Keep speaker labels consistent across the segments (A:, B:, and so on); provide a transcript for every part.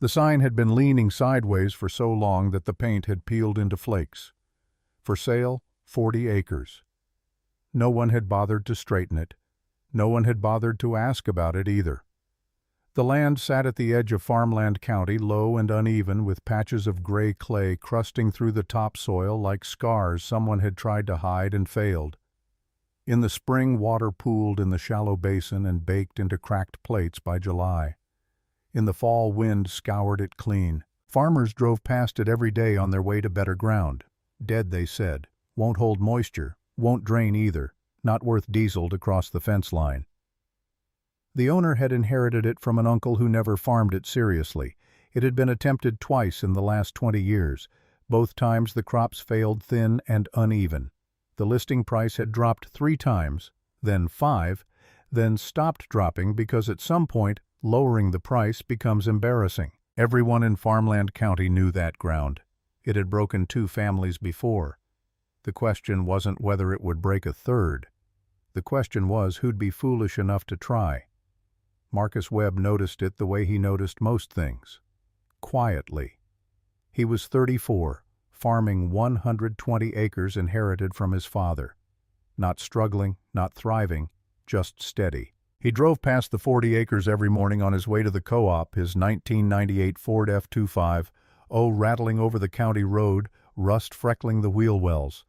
A: The sign had been leaning sideways for so long that the paint had peeled into flakes. For sale, 40 acres. No one had bothered to straighten it. No one had bothered to ask about it either. The land sat at the edge of farmland county, low and uneven, with patches of gray clay crusting through the topsoil like scars someone had tried to hide and failed. In the spring, water pooled in the shallow basin and baked into cracked plates by July. In the fall, wind scoured it clean. Farmers drove past it every day on their way to better ground. Dead, they said. Won't hold moisture. Won't drain either. Not worth diesel to cross the fence line. The owner had inherited it from an uncle who never farmed it seriously. It had been attempted twice in the last 20 years. Both times the crops failed thin and uneven. The listing price had dropped 3 times, then 5, then stopped dropping because at some point lowering the price becomes embarrassing. Everyone in Farmland County knew that ground. It had broken 2 families before. The question wasn't whether it would break a third. The question was who'd be foolish enough to try. Marcus Webb noticed it the way he noticed most things. Quietly. He was 34, farming 120 acres inherited from his father. Not struggling, not thriving, just steady. He drove past the 40 acres every morning on his way to the co-op, his 1998 Ford F-25, rattling over the county road, rust freckling the wheel wells.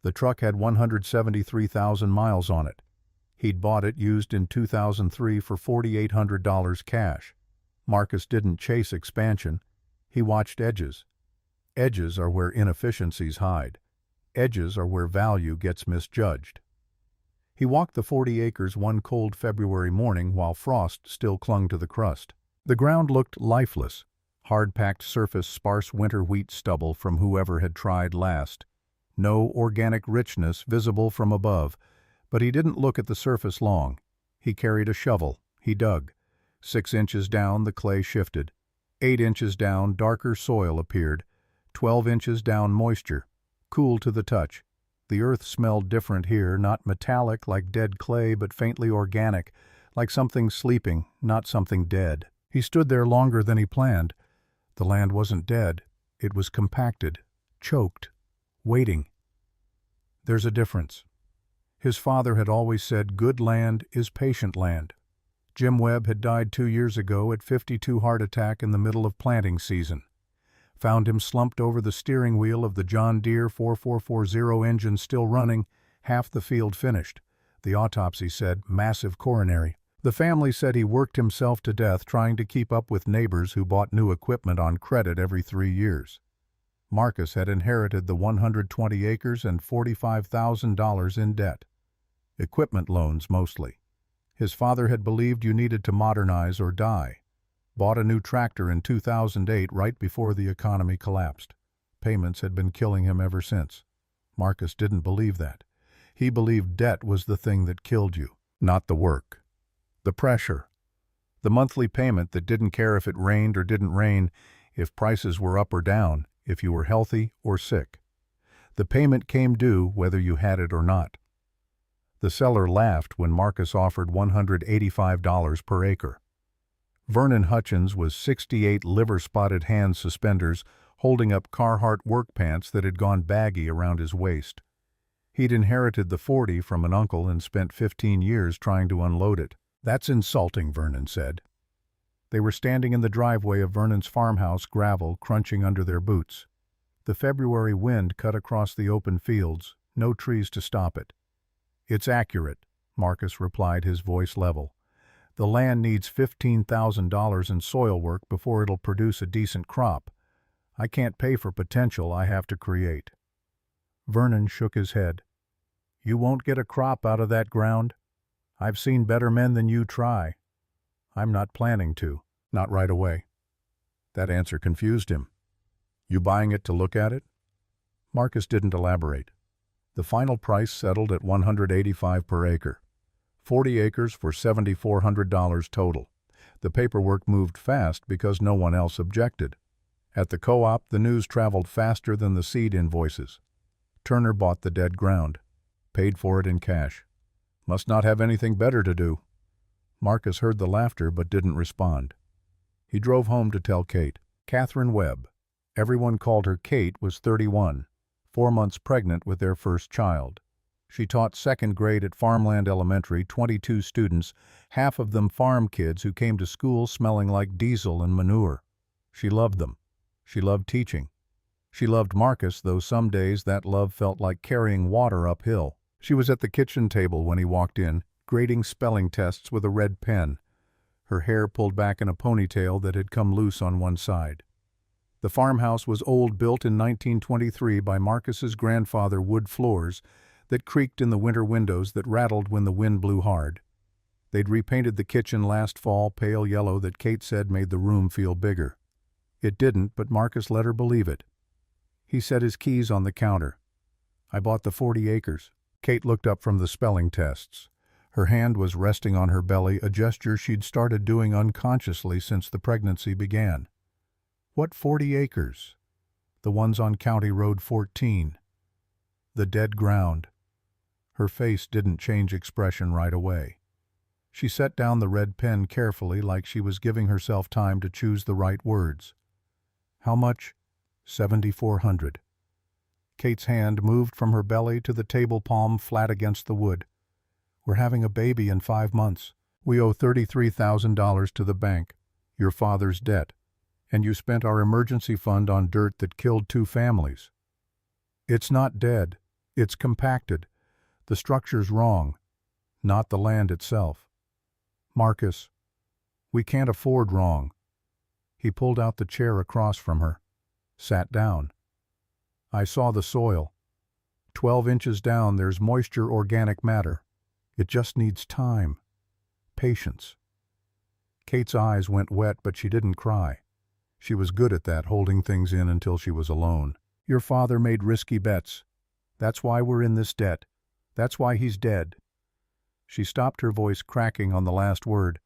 A: The truck had 173,000 miles on it. He'd bought it used in 2003 for $4,800 cash. Marcus didn't chase expansion. He watched edges. Edges are where inefficiencies hide. Edges are where value gets misjudged. He walked the 40 acres one cold February morning while frost still clung to the crust. The ground looked lifeless. Hard-packed surface, sparse winter wheat stubble from whoever had tried last. No organic richness visible from above. But he didn't look at the surface long. He carried a shovel. He dug. 6 inches down, the clay shifted. 8 inches down, darker soil appeared. 12 inches down, moisture. Cool to the touch. The earth smelled different here, not metallic like dead clay, but faintly organic, like something sleeping, not something dead. He stood there longer than he planned. The land wasn't dead. It was compacted, choked, waiting. There's a difference. His father had always said good land is patient land. Jim Webb had died 2 years ago at 52 heart attack in the middle of planting season. Found him slumped over the steering wheel of the John Deere 4440 engine still running, half the field finished. The autopsy said massive coronary. The family said he worked himself to death trying to keep up with neighbors who bought new equipment on credit every 3 years. Marcus had inherited the 120 acres and $45,000 in debt. Equipment loans mostly. His father had believed you needed to modernize or die. Bought a new tractor in 2008 right before the economy collapsed. Payments had been killing him ever since. Marcus didn't believe that. He believed debt was the thing that killed you, not the work. The pressure. The monthly payment that didn't care if it rained or didn't rain, if prices were up or down, if you were healthy or sick. The payment came due whether you had it or not. The seller laughed when Marcus offered $185 per acre. Vernon Hutchins was 68 liver-spotted hand suspenders holding up Carhartt work pants that had gone baggy around his waist. He'd inherited the 40 from an uncle and spent 15 years trying to unload it. That's insulting, Vernon said. They were standing in the driveway of Vernon's farmhouse, gravel crunching under their boots. The February wind cut across the open fields, no trees to stop it. It's accurate, Marcus replied, his voice level. The land needs $15,000 in soil work before it'll produce a decent crop. I can't pay for potential I have to create. Vernon shook his head. You won't get a crop out of that ground. I've seen better men than you try. I'm not planning to, not right away. That answer confused him. You buying it to look at it? Marcus didn't elaborate. The final price settled at $185 per acre. 40 acres for $7,400 total. The paperwork moved fast because no one else objected. At the co-op, the news traveled faster than the seed invoices. Turner bought the dead ground. Paid for it in cash. Must not have anything better to do. Marcus heard the laughter but didn't respond. He drove home to tell Kate. Catherine Webb, everyone called her Kate, was 31, 4 months pregnant with their first child. She taught second grade at Farmland Elementary, 22 students, half of them farm kids who came to school smelling like diesel and manure. She loved them. She loved teaching. She loved Marcus, though some days that love felt like carrying water uphill. She was at the kitchen table when he walked in, grading spelling tests with a red pen, her hair pulled back in a ponytail that had come loose on one side. The farmhouse was old, built in 1923 by Marcus's grandfather, wood floors that creaked in the winter windows that rattled when the wind blew hard. They'd repainted the kitchen last fall pale yellow that Kate said made the room feel bigger. It didn't, but Marcus let her believe it. He set his keys on the counter. "I bought the 40 acres. Kate looked up from the spelling tests. Her hand was resting on her belly, a gesture she'd started doing unconsciously since the pregnancy began. "What 40 acres?" "The ones on County Road 14. The dead ground." Her face didn't change expression right away. She set down the red pen carefully, like she was giving herself time to choose the right words. "How much?" $7,400. Kate's hand moved from her belly to the table, palm flat against the wood. "We're having a baby in 5 months. We owe $33,000 to the bank, your father's debt, and you spent our emergency fund on dirt that killed 2 families. It's not dead. It's compacted. The structure's wrong, not the land itself. Marcus, we can't afford wrong." He pulled out the chair across from her, sat down. "I saw the soil. 12 inches down there's moisture, organic matter. It just needs time, patience." Kate's eyes went wet, but she didn't cry. She was good at that, holding things in until she was alone. "Your father made risky bets. That's why we're in this debt. That's why he's dead." She stopped, her voice cracking on the last word.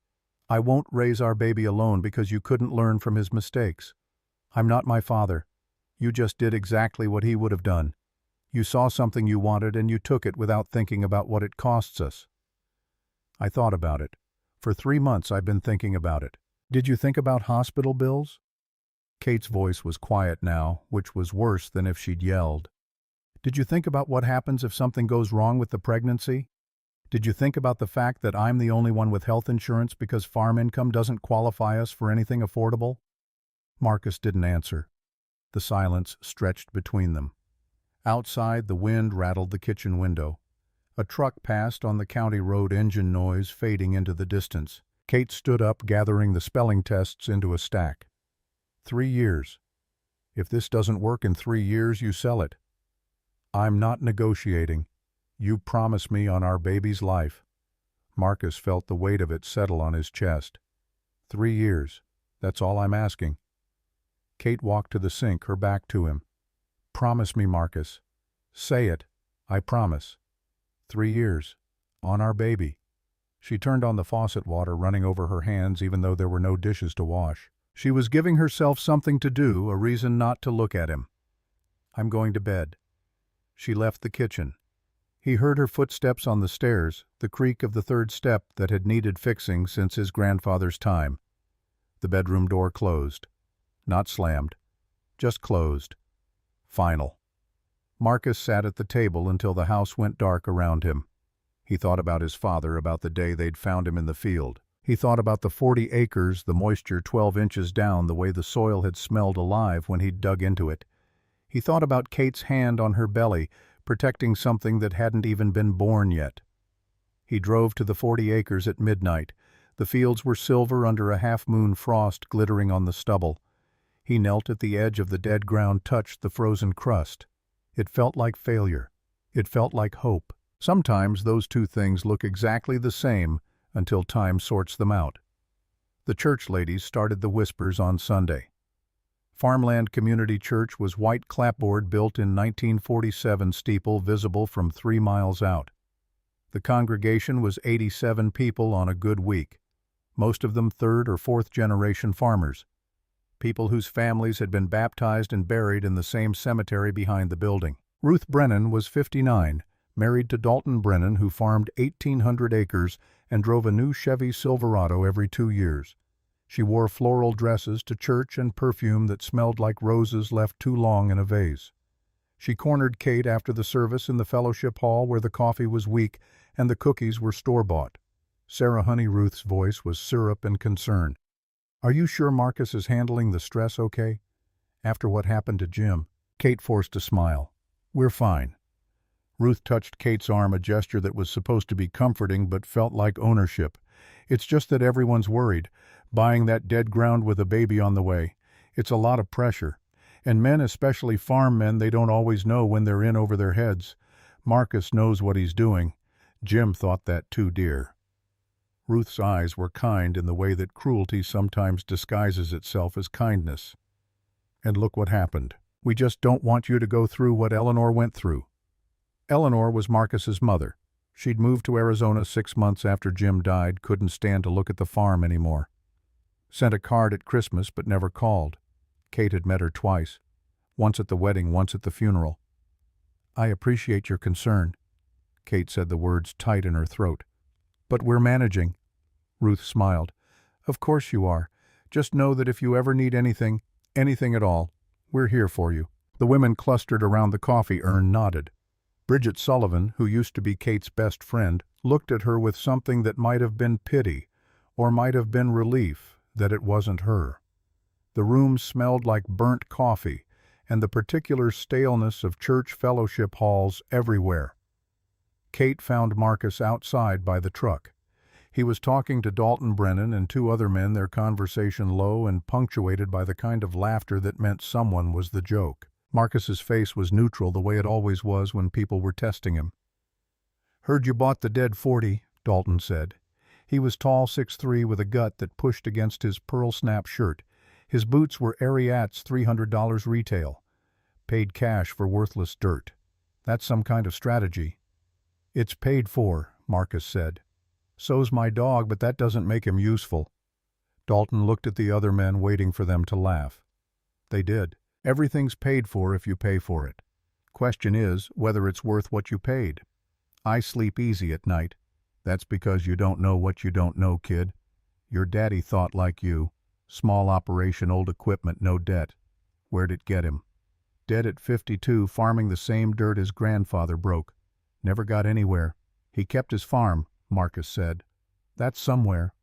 A: "I won't raise our baby alone because you couldn't learn from his mistakes. I'm not my father. You just did exactly what he would have done. You saw something you wanted and you took it without thinking about what it costs us." "I thought about it. For 3 months I've been thinking about it." "Did you think about hospital bills?" Kate's voice was quiet now, which was worse than if she'd yelled. "Did you think about what happens if something goes wrong with the pregnancy? Did you think about the fact that I'm the only one with health insurance because farm income doesn't qualify us for anything affordable?" Marcus didn't answer. The silence stretched between them. Outside, the wind rattled the kitchen window. A truck passed on the county road, engine noise fading into the distance. Kate stood up, gathering the spelling tests into a stack. 3 years. If this doesn't work in 3 years, you sell it. I'm not negotiating. You promise me on our baby's life." Marcus felt the weight of it settle on his chest. 3 years. That's all I'm asking." Kate walked to the sink, her back to him. "Promise me, Marcus. Say it. I promise. 3 years. On our baby." She turned on the faucet, water running over her hands even though there were no dishes to wash. She was giving herself something to do, a reason not to look at him. "I'm going to bed." She left the kitchen. He heard her footsteps on the stairs, the creak of the 3rd step that had needed fixing since his grandfather's time. The bedroom door closed. Not slammed. Just closed. Final. Marcus sat at the table until the house went dark around him. He thought about his father, about the day they'd found him in the field. He thought about the 40 acres, the moisture 12 inches down, the way the soil had smelled alive when he'd dug into it. He thought about Kate's hand on her belly, protecting something that hadn't even been born yet. He drove to the 40 acres at midnight. The fields were silver under a half-moon frost glittering on the stubble. He knelt at the edge of the dead ground, touched the frozen crust. It felt like failure. It felt like hope. Sometimes those two things look exactly the same until time sorts them out. The church ladies started the whispers on Sunday. Farmland Community Church was white clapboard, built in 1947, steeple visible from 3 miles out. The congregation was 87 people on a good week, most of them 3rd or 4th generation farmers, people whose families had been baptized and buried in the same cemetery behind the building. Ruth Brennan was 59, married to Dalton Brennan, who farmed 1,800 acres and drove a new Chevy Silverado every 2 years. She wore floral dresses to church and perfume that smelled like roses left too long in a vase. She cornered Kate after the service in the fellowship hall where the coffee was weak and the cookies were store-bought. Sarah Honeyruth's voice was syrup and concern. "Are you sure Marcus is handling the stress okay? After what happened to Jim?" Kate forced a smile. "We're fine." Ruth touched Kate's arm, a gesture that was supposed to be comforting but felt like ownership. "It's just that everyone's worried. Buying that dead ground with a baby on the way. It's a lot of pressure. And men, especially farm men, they don't always know when they're in over their heads. Marcus knows what he's doing. Jim thought that too, dear." Ruth's eyes were kind in the way that cruelty sometimes disguises itself as kindness. "And look what happened. We just don't want you to go through what Eleanor went through." Eleanor was Marcus's mother. She'd moved to Arizona 6 months after Jim died, couldn't stand to look at the farm anymore. Sent a card at Christmas but never called. Kate had met her twice, once at the wedding, once at the funeral. "I appreciate your concern." Kate said the words tight in her throat. "But we're managing." Ruth smiled. "Of course you are. Just know that if you ever need anything at all, we're here for you." The women clustered around the coffee urn nodded. Bridget Sullivan, who used to be Kate's best friend, looked at her with something that might have been pity, or might have been relief that it wasn't her. The room smelled like burnt coffee and the particular staleness of church fellowship halls everywhere. Kate found Marcus outside by the truck. He was talking to Dalton Brennan and 2 other men, their conversation low and punctuated by the kind of laughter that meant someone was the joke. Marcus's face was neutral, the way it always was when people were testing him. "Heard you bought the dead 40, Dalton said. He was tall, 6'3", with a gut that pushed against his pearl snap shirt. His boots were Ariat's $300 retail. Paid cash for worthless dirt. That's some kind of strategy." "It's paid for," Marcus said. "So's my dog, but that doesn't make him useful." Dalton looked at the other men, waiting for them to laugh. They did. Everything's paid for if you pay for it. Question is whether it's worth what you paid. I sleep easy at night. That's because you don't know what you don't know, kid. Your daddy thought like you. Small operation, old equipment, no debt. Where'd it get him? Dead at 52, farming the same dirt his grandfather broke. Never got anywhere. He kept his farm, Marcus said. "That's somewhere."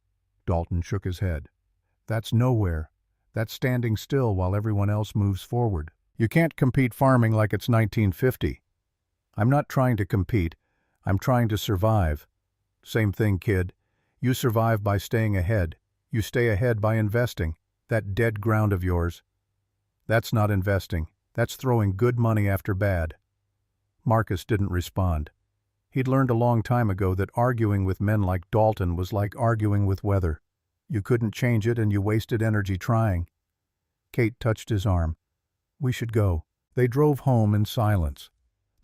A: Dalton shook his head. "That's nowhere. That's standing still while everyone else moves forward. You can't compete farming like it's 1950. I'm not trying to compete. I'm trying to survive. Same thing, kid. You survive by staying ahead. You stay ahead by investing. That dead ground of yours. That's not investing. That's throwing good money after bad." Marcus didn't respond. He'd learned a long time ago that arguing with men like Dalton was like arguing with weather. You couldn't change it and you wasted energy trying. Kate touched his arm. "We should go." They drove home in silence.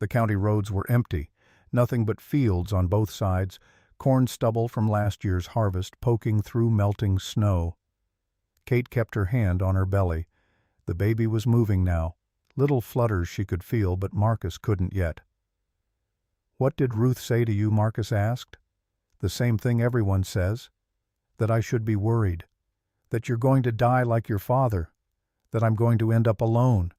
A: The county roads were empty, nothing but fields on both sides, corn stubble from last year's harvest poking through melting snow. Kate kept her hand on her belly. The baby was moving now. Little flutters she could feel, but Marcus couldn't yet. "What did Ruth say to you?" Marcus asked. "The same thing everyone says. That I should be worried. That you're going to die like your father. That I'm going to end up alone."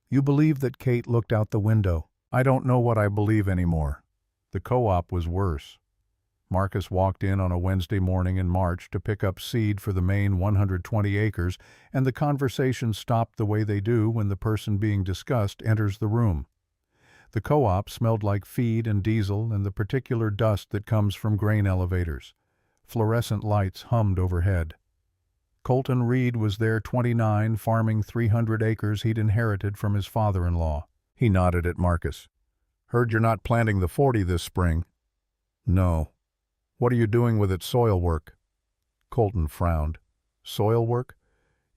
A: "You believe that?" Kate looked out the window. "I don't know what I believe anymore." The co-op was worse. Marcus walked in on a Wednesday morning in March to pick up seed for the main 120 acres, and the conversation stopped the way they do when the person being discussed enters the room. The co-op smelled like feed and diesel and the particular dust that comes from grain elevators. Fluorescent lights hummed overhead. Colton Reed was there, 29, farming 300 acres he'd inherited from his father-in-law. He nodded at Marcus. "Heard you're not planting the 40 this spring." "No." "What are you doing with its soil work?" Colton frowned. "Soil work?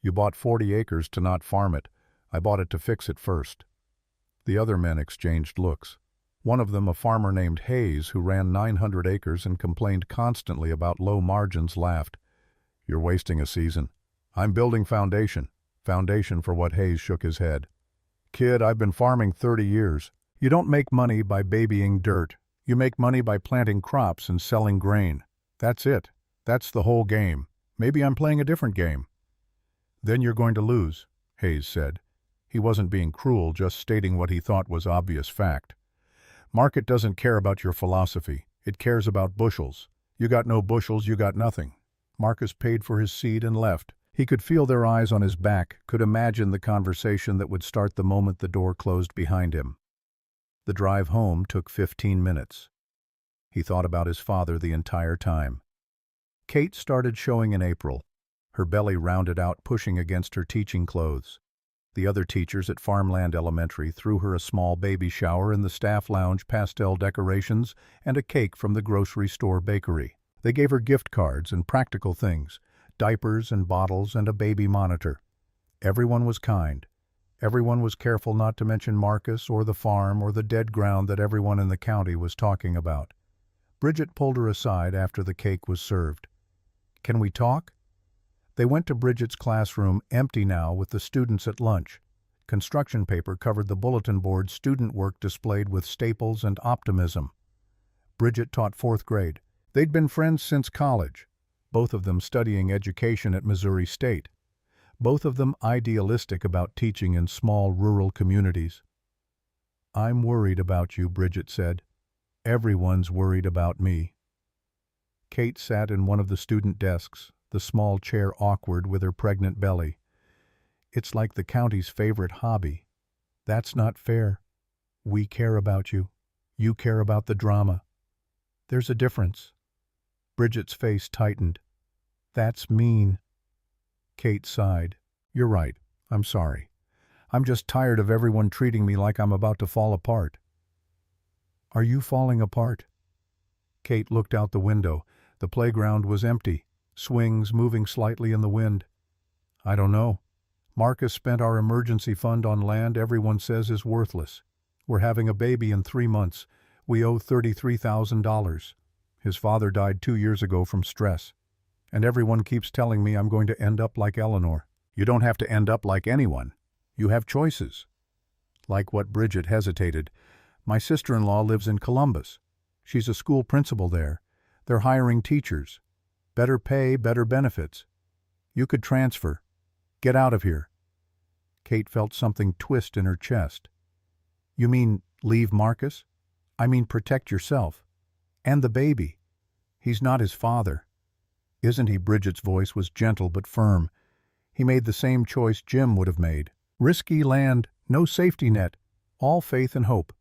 A: You bought 40 acres to not farm it. I bought it to fix it first." The other men exchanged looks. One of them, a farmer named Hayes, who ran 900 acres and complained constantly about low margins, laughed. "You're wasting a season. I'm building foundation." Foundation for what? Hayes shook his head. "Kid, I've been farming 30 years. You don't make money by babying dirt. You make money by planting crops and selling grain. That's it. That's the whole game. Maybe I'm playing a different game." "Then you're going to lose," Hayes said. He wasn't being cruel, just stating what he thought was obvious fact. "Market doesn't care about your philosophy. It cares about bushels. You got no bushels, you got nothing." Marcus paid for his seed and left. He could feel their eyes on his back, could imagine the conversation that would start the moment the door closed behind him. The drive home took 15 minutes. He thought about his father the entire time. Kate started showing in April, her belly rounded out, pushing against her teaching clothes. The other teachers at Farmland Elementary threw her a small baby shower in the staff lounge, pastel decorations, and a cake from the grocery store bakery. They gave her gift cards and practical things, diapers and bottles and a baby monitor. Everyone was kind. Everyone was careful not to mention Marcus or the farm or the dead ground that everyone in the county was talking about. Bridget pulled her aside after the cake was served. "Can we talk?" They went to Bridget's classroom, empty now, with the students at lunch. Construction paper covered the bulletin board, student work displayed with staples and optimism. Bridget taught 4th grade. They'd been friends since college, both of them studying education at Missouri State. Both of them idealistic about teaching in small rural communities. "I'm worried about you," Bridget said. "Everyone's worried about me." Kate sat in one of the student desks, the small chair awkward with her pregnant belly. "It's like the county's favorite hobby. That's not fair. We care about you. You care about the drama. There's a difference." Bridget's face tightened. "That's mean." Kate sighed. "You're right. I'm sorry. I'm just tired of everyone treating me like I'm about to fall apart." "Are you falling apart?" Kate looked out the window. The playground was empty, swings moving slightly in the wind. "I don't know. Marcus spent our emergency fund on land everyone says is worthless. We're having a baby in 3 months. We owe $33,000. His father died 2 years ago from stress. And everyone keeps telling me I'm going to end up like Eleanor." "You don't have to end up like anyone. You have choices." "Like what?" Bridget hesitated. "My sister-in-law lives in Columbus. She's a school principal there. They're hiring teachers. Better pay, better benefits. You could transfer. Get out of here." Kate felt something twist in her chest. "You mean leave Marcus?" "I mean protect yourself. And the baby. He's not his father." "Isn't he?" Bridget's voice was gentle but firm. "He made the same choice Jim would have made. Risky land, no safety net, all faith and hope.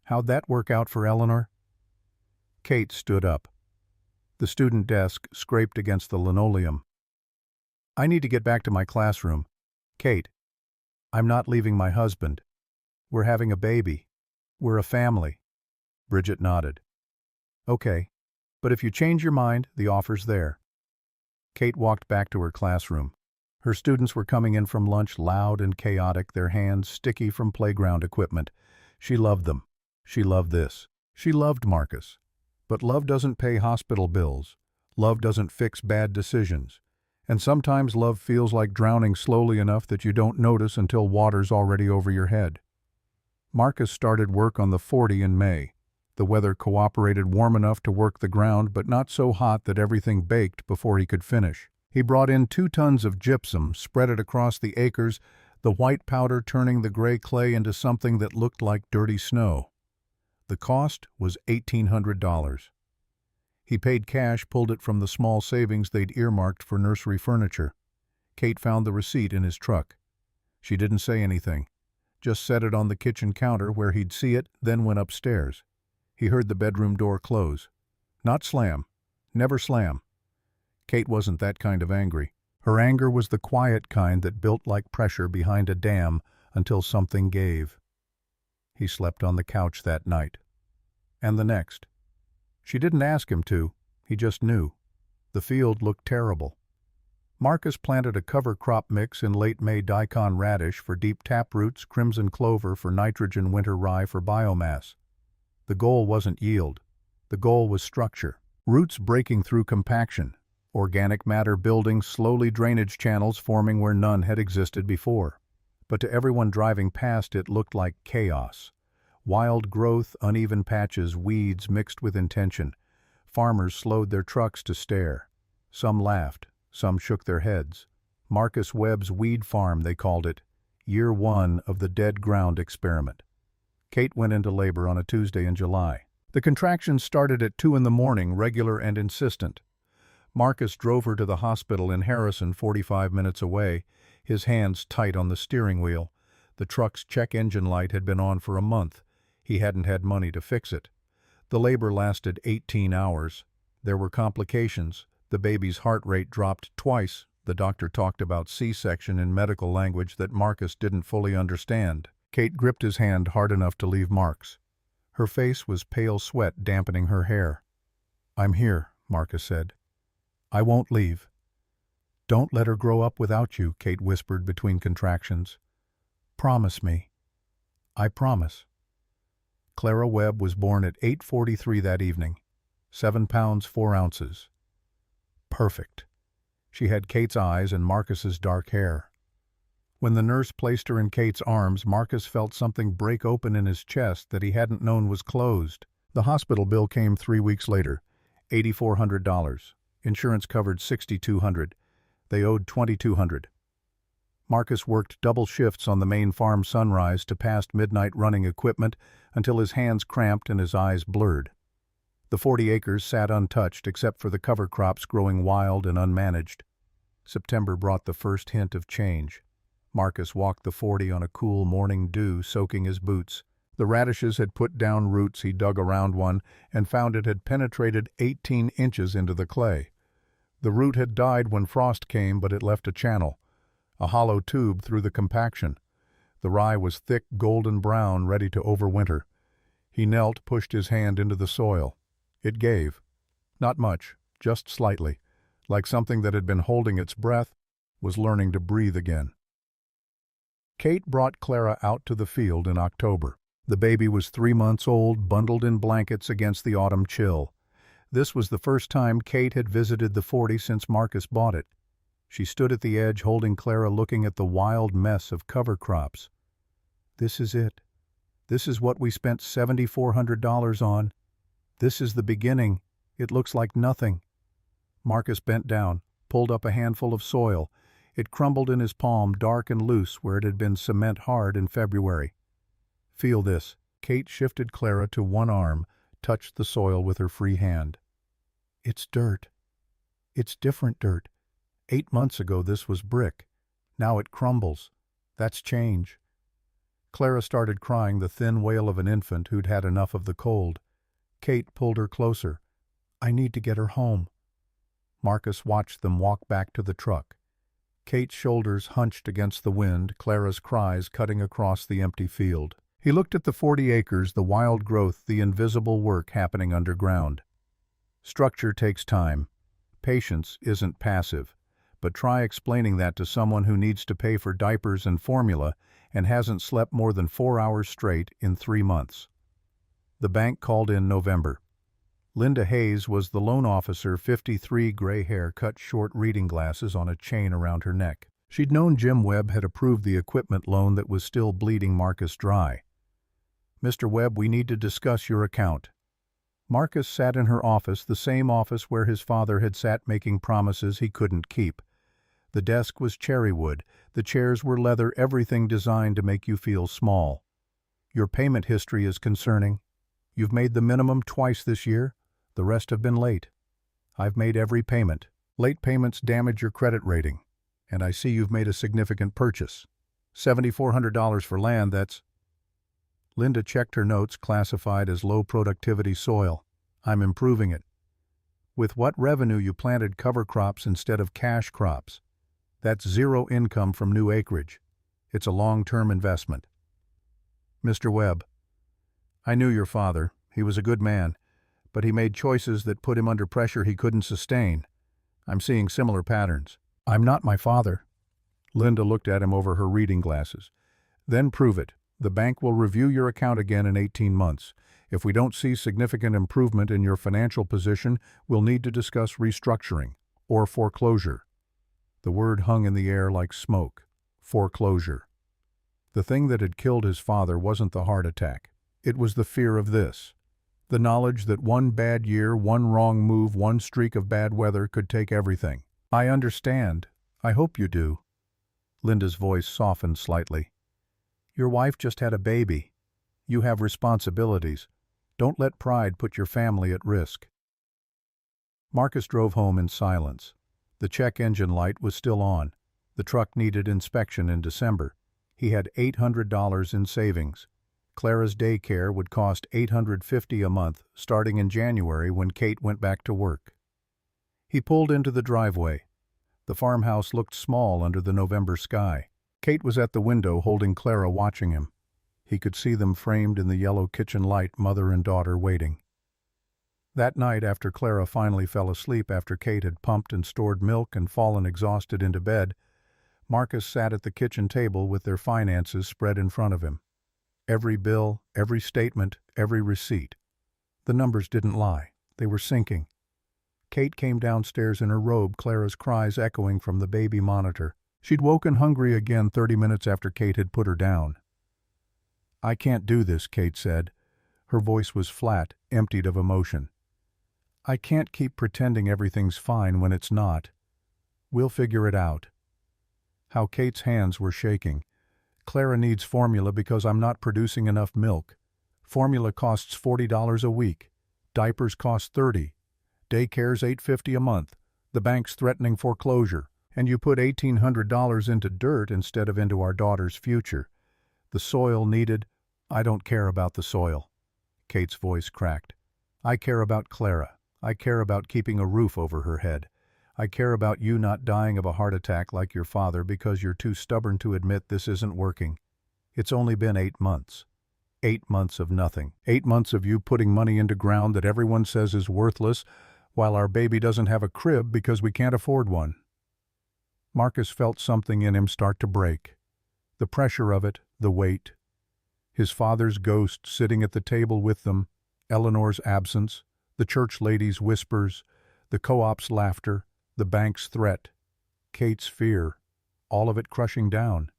A: How'd that work out for Eleanor?" Kate stood up. The student desk scraped against the linoleum. "I need to get back to my classroom. Kate, I'm not leaving my husband. We're having a baby. We're a family." Bridget nodded. "Okay, but if you change your mind, the offer's there." Kate walked back to her classroom. Her students were coming in from lunch, loud and chaotic, their hands sticky from playground equipment. She loved them. She loved this. She loved Marcus. But love doesn't pay hospital bills. Love doesn't fix bad decisions. And sometimes love feels like drowning slowly enough that you don't notice until water's already over your head. Marcus started work on the 40 in May. The weather cooperated, warm enough to work the ground, but not so hot that everything baked before he could finish. He brought in 2 tons of gypsum, spread it across the acres, the white powder turning the gray clay into something that looked like dirty snow. The cost was $1,800. He paid cash, pulled it from the small savings they'd earmarked for nursery furniture. Kate found the receipt in his truck. She didn't say anything, just set it on the kitchen counter where he'd see it, then went upstairs. He heard the bedroom door close. Not slam. Never slam. Kate wasn't that kind of angry. Her anger was the quiet kind that built like pressure behind a dam until something gave. He slept on the couch that night. And the next. She didn't ask him to. He just knew. The field looked terrible. Marcus planted a cover crop mix in late May, daikon radish for deep taproots, crimson clover for nitrogen, winter rye for biomass. The goal wasn't yield. The goal was structure. Roots breaking through compaction. Organic matter building slowly, drainage channels forming where none had existed before. But to everyone driving past it looked like chaos. Wild growth, uneven patches, weeds mixed with intention. Farmers slowed their trucks to stare. Some laughed. Some shook their heads. Marcus Webb's weed farm, they called it. Year 1 of the dead ground experiment. Kate went into labor on a Tuesday in July. The contractions started at 2 in the morning, regular and insistent. Marcus drove her to the hospital in Harrison, 45 minutes away, his hands tight on the steering wheel. The truck's check engine light had been on for a month. He hadn't had money to fix it. The labor lasted 18 hours. There were complications. The baby's heart rate dropped twice. The doctor talked about C-section in medical language that Marcus didn't fully understand. Kate gripped his hand hard enough to leave marks. Her face was pale sweat dampening her hair. "I'm here," Marcus said. "I won't leave." "Don't let her grow up without you," Kate whispered between contractions. "Promise me." "I promise." Clara Webb was born at 8:43 that evening. 7 pounds 4 ounces. Perfect. She had Kate's eyes and Marcus's dark hair. When the nurse placed her in Kate's arms, Marcus felt something break open in his chest that he hadn't known was closed. The hospital bill came 3 weeks later, $8,400. Insurance covered $6,200. They owed $2,200. Marcus worked double shifts on the main farm Sunrise to past midnight running equipment until his hands cramped and his eyes blurred. The 40 acres sat untouched except for the cover crops growing wild and unmanaged. September brought the first hint of change. Marcus walked the 40 on a cool morning dew, soaking his boots. The radishes had put down roots. He dug around one and found it had penetrated 18 inches into the clay. The root had died when frost came, but it left a channel, a hollow tube through the compaction. The rye was thick golden brown, ready to overwinter. He knelt, pushed his hand into the soil. It gave. Not much, just slightly, like something that had been holding its breath, was learning to breathe again. Kate brought Clara out to the field in October. The baby was 3 months old, bundled in blankets against the autumn chill. This was the first time Kate had visited the 40 since Marcus bought it. She stood at the edge holding Clara, looking at the wild mess of cover crops. "This is it. This is what we spent $7,400 on. This is the beginning. It looks like nothing." Marcus bent down, pulled up a handful of soil. It crumbled in his palm, dark and loose where it had been cement hard in February. "Feel this." Kate shifted Clara to one arm, touched the soil with her free hand. "It's dirt. It's different dirt. 8 months ago this was brick. Now it crumbles. That's change." Clara started crying, the thin wail of an infant who'd had enough of the cold. Kate pulled her closer. "I need to get her home." Marcus watched them walk back to the truck. Kate's shoulders hunched against the wind, Clara's cries cutting across the empty field. He looked at the 40 acres, the wild growth, the invisible work happening underground. Structure takes time. Patience isn't passive. But try explaining that to someone who needs to pay for diapers and formula and hasn't slept more than 4 hours straight in 3 months. The bank called in November. Linda Hayes was the loan officer, 53, gray hair, cut short, reading glasses on a chain around her neck. She'd known Jim Webb had approved the equipment loan that was still bleeding Marcus dry. "Mr. Webb, we need to discuss your account." Marcus sat in her office, the same office where his father had sat making promises he couldn't keep. The desk was cherry wood, the chairs were leather, everything designed to make you feel small. "Your payment history is concerning. You've made the minimum twice this year. The rest have been late. I've made every payment. Late payments damage your credit rating. And I see you've made a significant purchase. $7,400 for land, that's..." Linda checked her notes, classified as low productivity soil. "I'm improving it." "With what revenue you planted cover crops instead of cash crops. That's zero income from new acreage. It's a long-term investment." "Mr. Webb, I knew your father. He was a good man, but he made choices that put him under pressure he couldn't sustain. I'm seeing similar patterns." "I'm not my father." Linda looked at him over her reading glasses. "Then prove it. The bank will review your account again in 18 months. If we don't see significant improvement in your financial position, we'll need to discuss restructuring or foreclosure." The word hung in the air like smoke. Foreclosure. The thing that had killed his father wasn't the heart attack. It was the fear of this. The knowledge that one bad year, one wrong move, one streak of bad weather could take everything. I understand. I hope you do. Linda's voice softened slightly. Your wife just had a baby. You have responsibilities. Don't let pride put your family at risk. Marcus drove home in silence. The check engine light was still on. The truck needed inspection in December. He had $800 in savings. Clara's daycare would cost $850 a month, starting in January when Kate went back to work. He pulled into the driveway. The farmhouse looked small under the November sky. Kate was at the window holding Clara, watching him. He could see them framed in the yellow kitchen light, mother and daughter waiting. That night, after Clara finally fell asleep after Kate had pumped and stored milk and fallen exhausted into bed, Marcus sat at the kitchen table with their finances spread in front of him. Every bill, every statement, every receipt. The numbers didn't lie. They were sinking. Kate came downstairs in her robe, Clara's cries echoing from the baby monitor. She'd woken hungry again 30 minutes after Kate had put her down. I can't do this, Kate said. Her voice was flat, emptied of emotion. I can't keep pretending everything's fine when it's not. We'll figure it out. How Kate's hands were shaking. Clara needs formula because I'm not producing enough milk. Formula costs $40 a week. Diapers cost $30. Daycare's $850 a month. The bank's threatening foreclosure. And you put $1,800 into dirt instead of into our daughter's future. The soil needed. I don't care about the soil. Kate's voice cracked. I care about Clara. I care about keeping a roof over her head. I care about you not dying of a heart attack like your father because you're too stubborn to admit this isn't working. It's only been 8 months. 8 months of nothing. 8 months of you putting money into ground that everyone says is worthless, while our baby doesn't have a crib because we can't afford one. Marcus felt something in him start to break. The pressure of it, the weight. His father's ghost sitting at the table with them, Eleanor's absence, the church lady's whispers, the co-op's laughter, the bank's threat, Kate's fear, all of it crushing down.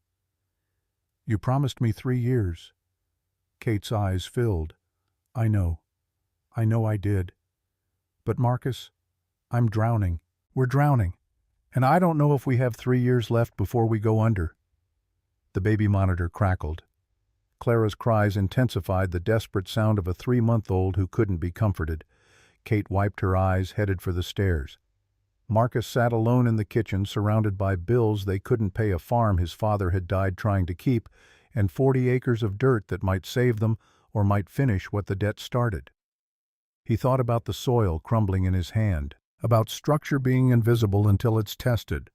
A: You promised me 3 years. Kate's eyes filled. I know I did. But Marcus, I'm drowning. We're drowning. And I don't know if we have 3 years left before we go under. The baby monitor crackled. Clara's cries intensified the desperate sound of a 3-month-old who couldn't be comforted. Kate wiped her eyes, headed for the stairs. Marcus sat alone in the kitchen, surrounded by bills they couldn't pay, a farm his father had died trying to keep, and 40 acres of dirt that might save them or might finish what the debt started. He thought about the soil crumbling in his hand, about structure being invisible until it's tested,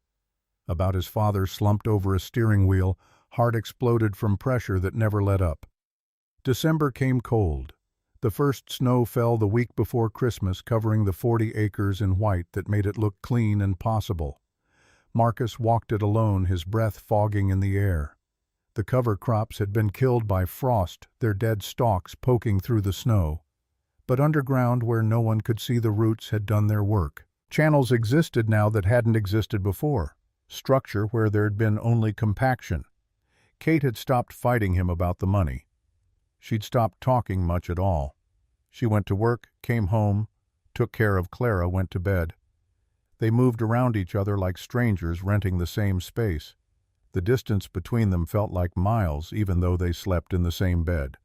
A: about his father slumped over a steering wheel, heart exploded from pressure that never let up. December came cold. The first snow fell the week before Christmas, covering the 40 acres in white that made it look clean and possible. Marcus walked it alone, his breath fogging in the air. The cover crops had been killed by frost, their dead stalks poking through the snow. But underground, where no one could see the roots, had done their work. Channels existed now that hadn't existed before. Structure where there'd been only compaction. Kate had stopped fighting him about the money. She'd stopped talking much at all. She went to work, came home, took care of Clara, went to bed. They moved around each other like strangers renting the same space. The distance between them felt like miles, even though they slept in the same bed.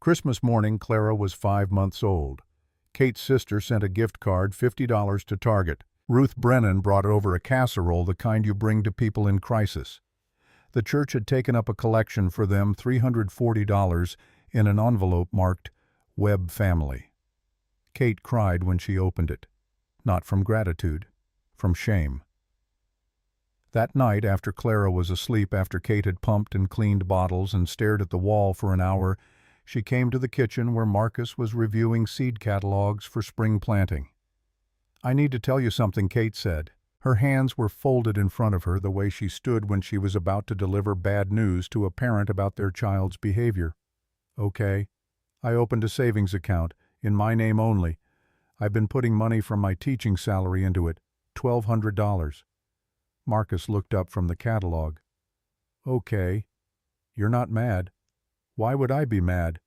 A: Christmas morning, Clara was 5 months old. Kate's sister sent a gift card, $50 to Target. Ruth Brennan brought over a casserole, the kind you bring to people in crisis. The church had taken up a collection for them, $340, in an envelope marked Webb Family. Kate cried when she opened it. Not from gratitude, from shame. That night, after Clara was asleep, after Kate had pumped and cleaned bottles and stared at the wall for an hour, she came to the kitchen where Marcus was reviewing seed catalogs for spring planting. I need to tell you something, Kate said. Her hands were folded in front of her, the way she stood when she was about to deliver bad news to a parent about their child's behavior. Okay. I opened a savings account, in my name only. I've been putting money from my teaching salary into it, $1,200. Marcus looked up from the catalog. Okay. You're not mad. Why would I be mad?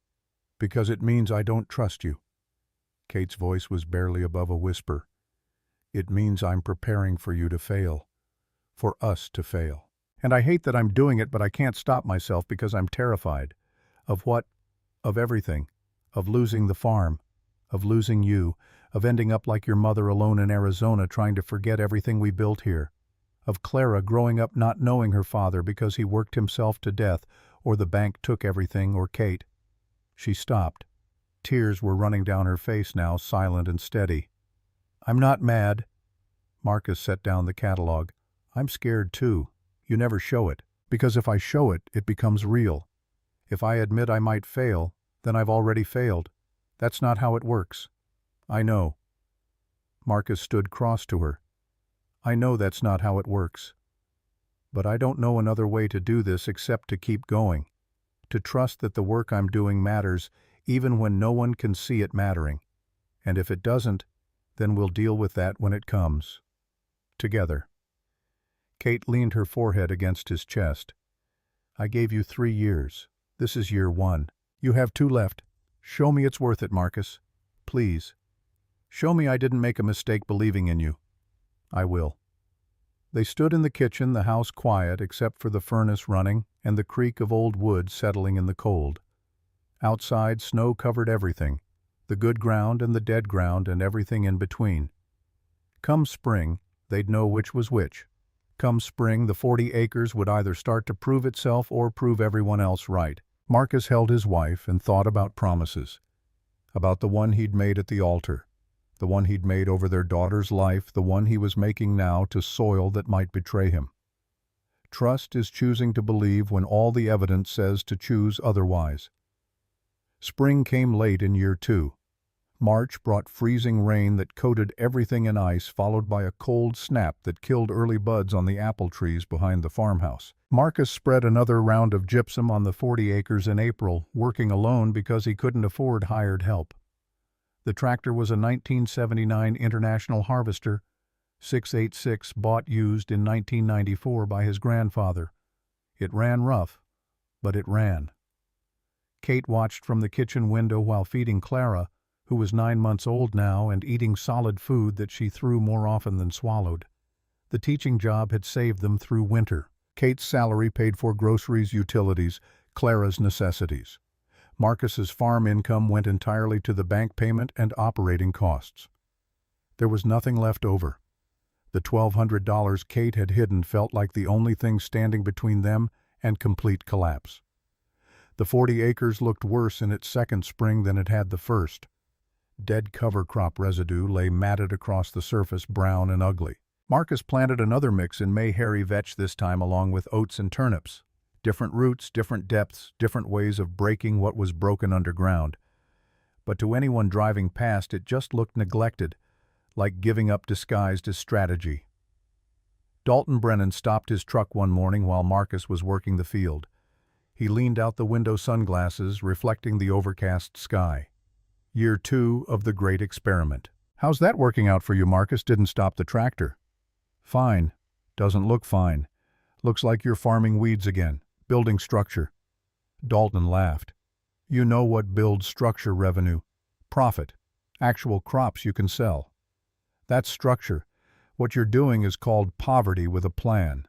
A: Because it means I don't trust you. Kate's voice was barely above a whisper. It means I'm preparing for you to fail. For us to fail. And I hate that I'm doing it, but I can't stop myself because I'm terrified. Of what? Of everything. Of losing the farm. Of losing you. Of ending up like your mother alone in Arizona trying to forget everything we built here. Of Clara growing up not knowing her father because he worked himself to death, or the bank took everything, or Kate. She stopped. Tears were running down her face now, silent and steady. I'm not mad. Marcus set down the catalog. I'm scared too. You never show it, because if I show it, it becomes real. If I admit I might fail, then I've already failed. That's not how it works. I know. Marcus stood cross to her. I know that's not how it works. But I don't know another way to do this except to keep going. To trust that the work I'm doing matters, even when no one can see it mattering. And if it doesn't, then we'll deal with that when it comes. Together. Kate leaned her forehead against his chest. I gave you 3 years. This is year 1. You have 2 left. Show me it's worth it, Marcus. Please. Show me I didn't make a mistake believing in you. I will. They stood in the kitchen, the house quiet except for the furnace running and the creak of old wood settling in the cold. Outside, snow covered everything, the good ground and the dead ground and everything in between. Come spring, they'd know which was which. Come spring, the 40 acres would either start to prove itself or prove everyone else right. Marcus held his wife and thought about promises. About the one he'd made at the altar. The one he'd made over their daughter's life, the one he was making now to soil that might betray him. Trust is choosing to believe when all the evidence says to choose otherwise. Spring came late in year 2. March brought freezing rain that coated everything in ice, followed by a cold snap that killed early buds on the apple trees behind the farmhouse. Marcus spread another round of gypsum on the 40 acres in April, working alone because he couldn't afford hired help. The tractor was a 1979 International Harvester, 686, bought used in 1994 by his grandfather. It ran rough, but it ran. Kate watched from the kitchen window while feeding Clara, who was 9 months old now and eating solid food that she threw more often than swallowed. The teaching job had saved them through winter. Kate's salary paid for groceries, utilities, Clara's necessities. Marcus's farm income went entirely to the bank payment and operating costs. There was nothing left over. The $1,200 Kate had hidden felt like the only thing standing between them and complete collapse. The 40 acres looked worse in its second spring than it had the first. Dead cover crop residue lay matted across the surface, brown and ugly. Marcus planted another mix in May hairy vetch this time along with oats and turnips. Different roots, different depths, different ways of breaking what was broken underground. But to anyone driving past it just looked neglected, like giving up disguised as strategy. Dalton Brennan stopped his truck one morning while Marcus was working the field. He leaned out the window sunglasses, reflecting the overcast sky. Year 2 of the great experiment. How's that working out for you, Marcus? Didn't stop the tractor. Fine. Doesn't look fine. Looks like you're farming weeds again. Building structure. Dalton laughed. You know what builds structure: revenue. Profit. Actual crops you can sell. That's structure. What you're doing is called poverty with a plan.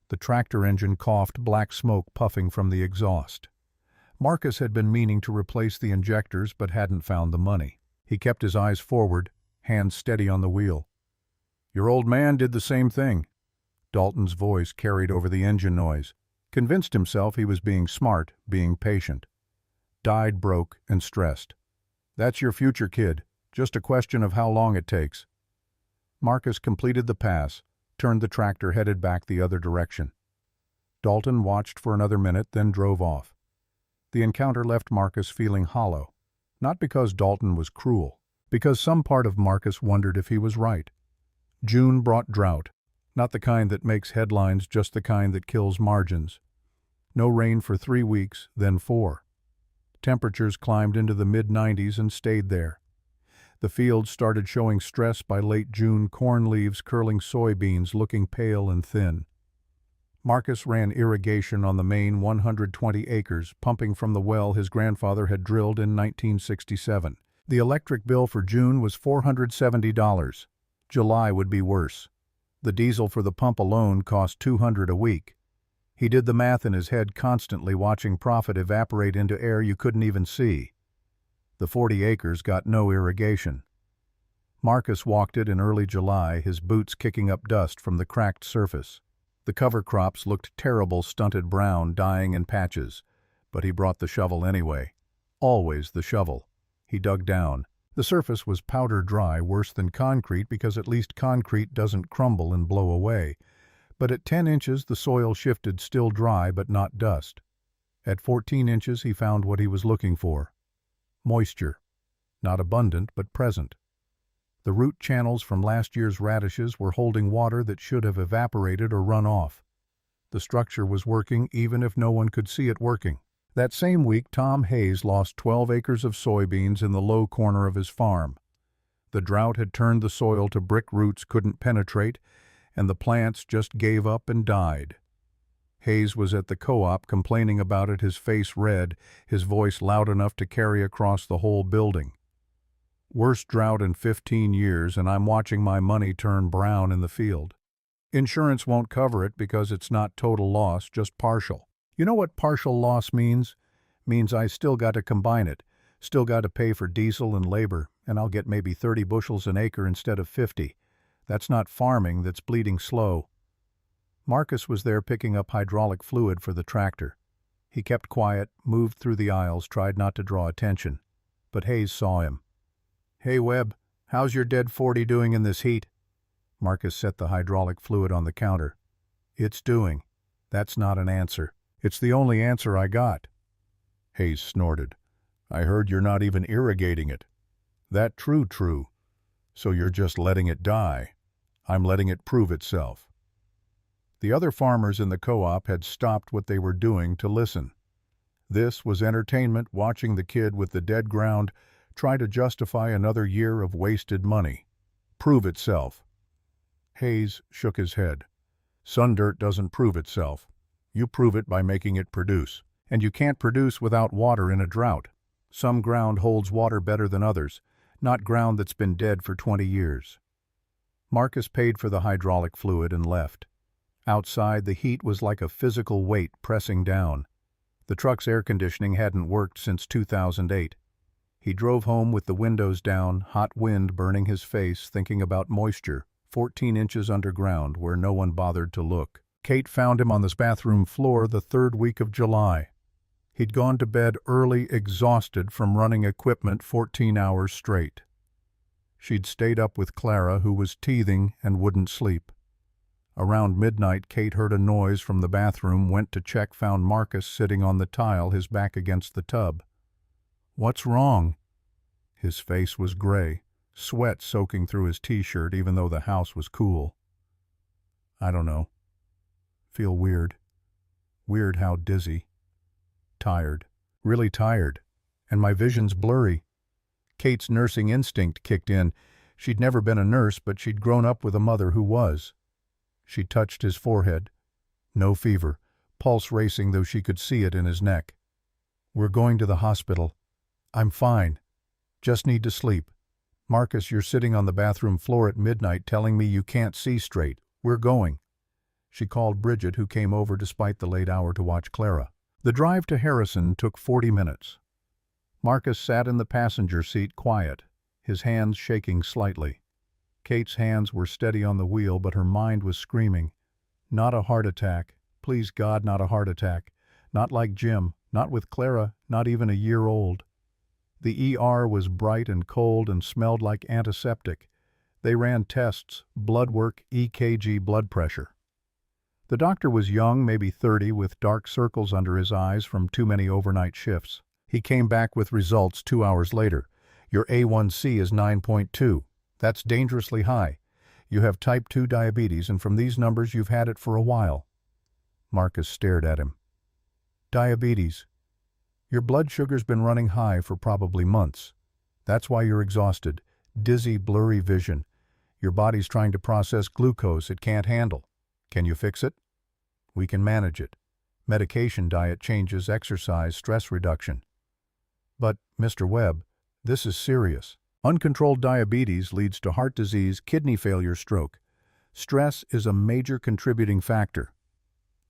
A: The tractor engine coughed, black smoke puffing from the exhaust. Marcus had been meaning to replace the injectors but hadn't found the money. He kept his eyes forward, hands steady on the wheel. Your old man did the same thing. Dalton's voice carried over the engine noise. Convinced himself he was being smart, being patient. Died broke and stressed. That's your future, kid. Just a question of how long it takes. Marcus completed the pass, turned the tractor, headed back the other direction. Dalton watched for another minute, then drove off. The encounter left Marcus feeling hollow. Not because Dalton was cruel, because some part of Marcus wondered if he was right. June brought drought. Not the kind that makes headlines, just the kind that kills margins. No rain for 3 weeks, then 4. Temperatures climbed into the mid-90s and stayed there. The fields started showing stress by late June, corn leaves curling, soybeans looking pale and thin. Marcus ran irrigation on the main 120 acres, pumping from the well his grandfather had drilled in 1967. The electric bill for June was $470. July would be worse. The diesel for the pump alone cost $200 a week. He did the math in his head, constantly watching profit evaporate into air you couldn't even see. The 40 acres got no irrigation. Marcus walked it in early July, his boots kicking up dust from the cracked surface. The cover crops looked terrible, stunted brown, dying in patches, but he brought the shovel anyway. Always the shovel. He dug down. The surface was powder dry, worse than concrete, because at least concrete doesn't crumble and blow away. But at 10 inches the soil shifted, still dry but not dust. At 14 inches he found what he was looking for. Moisture. Not abundant, but present. The root channels from last year's radishes were holding water that should have evaporated or run off. The structure was working even if no one could see it working. That same week, Tom Hayes lost 12 acres of soybeans in the low corner of his farm. The drought had turned the soil to brick roots couldn't penetrate, and the plants just gave up and died. Hayes was at the co-op complaining about it, his face red, his voice loud enough to carry across the whole building. Worst drought in 15 years, and I'm watching my money turn brown in the field. Insurance won't cover it because it's not total loss, just partial. You know what partial loss means? Means I still got to combine it, still got to pay for diesel and labor, and I'll get maybe 30 bushels an acre instead of 50. That's not farming, that's bleeding slow. Marcus was there picking up hydraulic fluid for the tractor. He kept quiet, moved through the aisles, tried not to draw attention. But Hayes saw him. "Hey, Webb, how's your dead 40 doing in this heat?" Marcus set the hydraulic fluid on the counter. "It's doing." "That's not an answer." "It's the only answer I got." Hayes snorted. "I heard you're not even irrigating it." "That true. So you're just letting it die." "I'm letting it prove itself." The other farmers in the co-op had stopped what they were doing to listen. This was entertainment, watching the kid with the dead ground try to justify another year of wasted money. Prove itself. Hayes shook his head. "Sun dirt doesn't prove itself. You prove it by making it produce. And you can't produce without water in a drought. Some ground holds water better than others, not ground that's been dead for 20 years. Marcus paid for the hydraulic fluid and left. Outside, the heat was like a physical weight pressing down. The truck's air conditioning hadn't worked since 2008. He drove home with the windows down, hot wind burning his face, thinking about moisture, 14 inches underground where no one bothered to look. Kate found him on the bathroom floor the 3rd week of July. He'd gone to bed early, exhausted from running equipment 14 hours straight. She'd stayed up with Clara, who was teething and wouldn't sleep. Around midnight, Kate heard a noise from the bathroom, went to check, found Marcus sitting on the tile, his back against the tub. "What's wrong?" His face was gray, sweat soaking through his t-shirt even though the house was cool. "I don't know. Feel weird. Weird how dizzy. Tired. Really tired. And my vision's blurry." Kate's nursing instinct kicked in. She'd never been a nurse, but she'd grown up with a mother who was. She touched his forehead. No fever, pulse racing though she could see it in his neck. "We're going to the hospital. I'm fine. Just need to sleep." "Marcus, you're sitting on the bathroom floor at midnight telling me you can't see straight. We're going." She called Bridget, who came over despite the late hour to watch Clara. The drive to Harrison took 40 minutes. Marcus sat in the passenger seat, quiet, his hands shaking slightly. Kate's hands were steady on the wheel, but her mind was screaming, "Not a heart attack. Please God, not a heart attack. Not like Jim, not with Clara, not even a year old." The ER was bright and cold and smelled like antiseptic. They ran tests, blood work, EKG, blood pressure. The doctor was young, maybe 30, with dark circles under his eyes from too many overnight shifts. He came back with results 2 hours later. "Your A1C is 9.2. That's dangerously high. You have type 2 diabetes, and from these numbers you've had it for a while." Marcus stared at him. "Diabetes. Your blood sugar's been running high for probably months. That's why you're exhausted. Dizzy, blurry vision. Your body's trying to process glucose it can't handle. Can you fix it?" "We can manage it. Medication, diet changes, exercise, stress reduction." "But, Mr. Webb, this is serious." Uncontrolled diabetes leads to heart disease, kidney failure, stroke. Stress is a major contributing factor.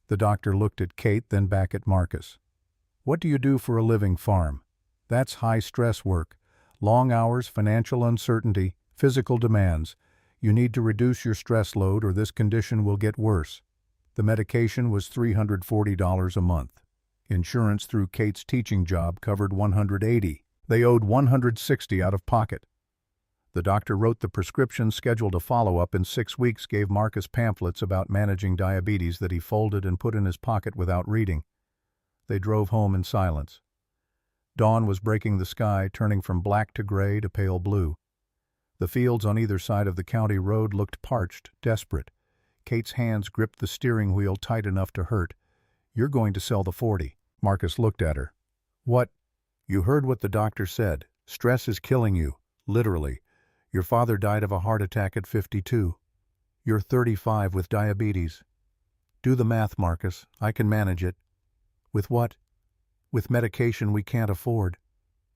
A: The doctor looked at Kate, then back at Marcus. What do you do for a living? Farm. That's high-stress work. Long hours, financial uncertainty, physical demands. You need to reduce your stress load or this condition will get worse. The medication was $340 a month. Insurance through Kate's teaching job covered $180. They owed $160 out of pocket. The doctor wrote the prescription, scheduled a follow-up in 6 weeks, gave Marcus pamphlets about managing diabetes that he folded and put in his pocket without reading. They drove home in silence. Dawn was breaking the sky, turning from black to gray to pale blue. The fields on either side of the county road looked parched, desperate. Kate's hands gripped the steering wheel tight enough to hurt. "You're going to sell the 40. Marcus looked at her. "What?" "You heard what the doctor said. Stress is killing you, literally. Your father died of a heart attack at 52. You're 35 with diabetes. Do the math, Marcus. I can manage it." "With what?" "With medication we can't afford.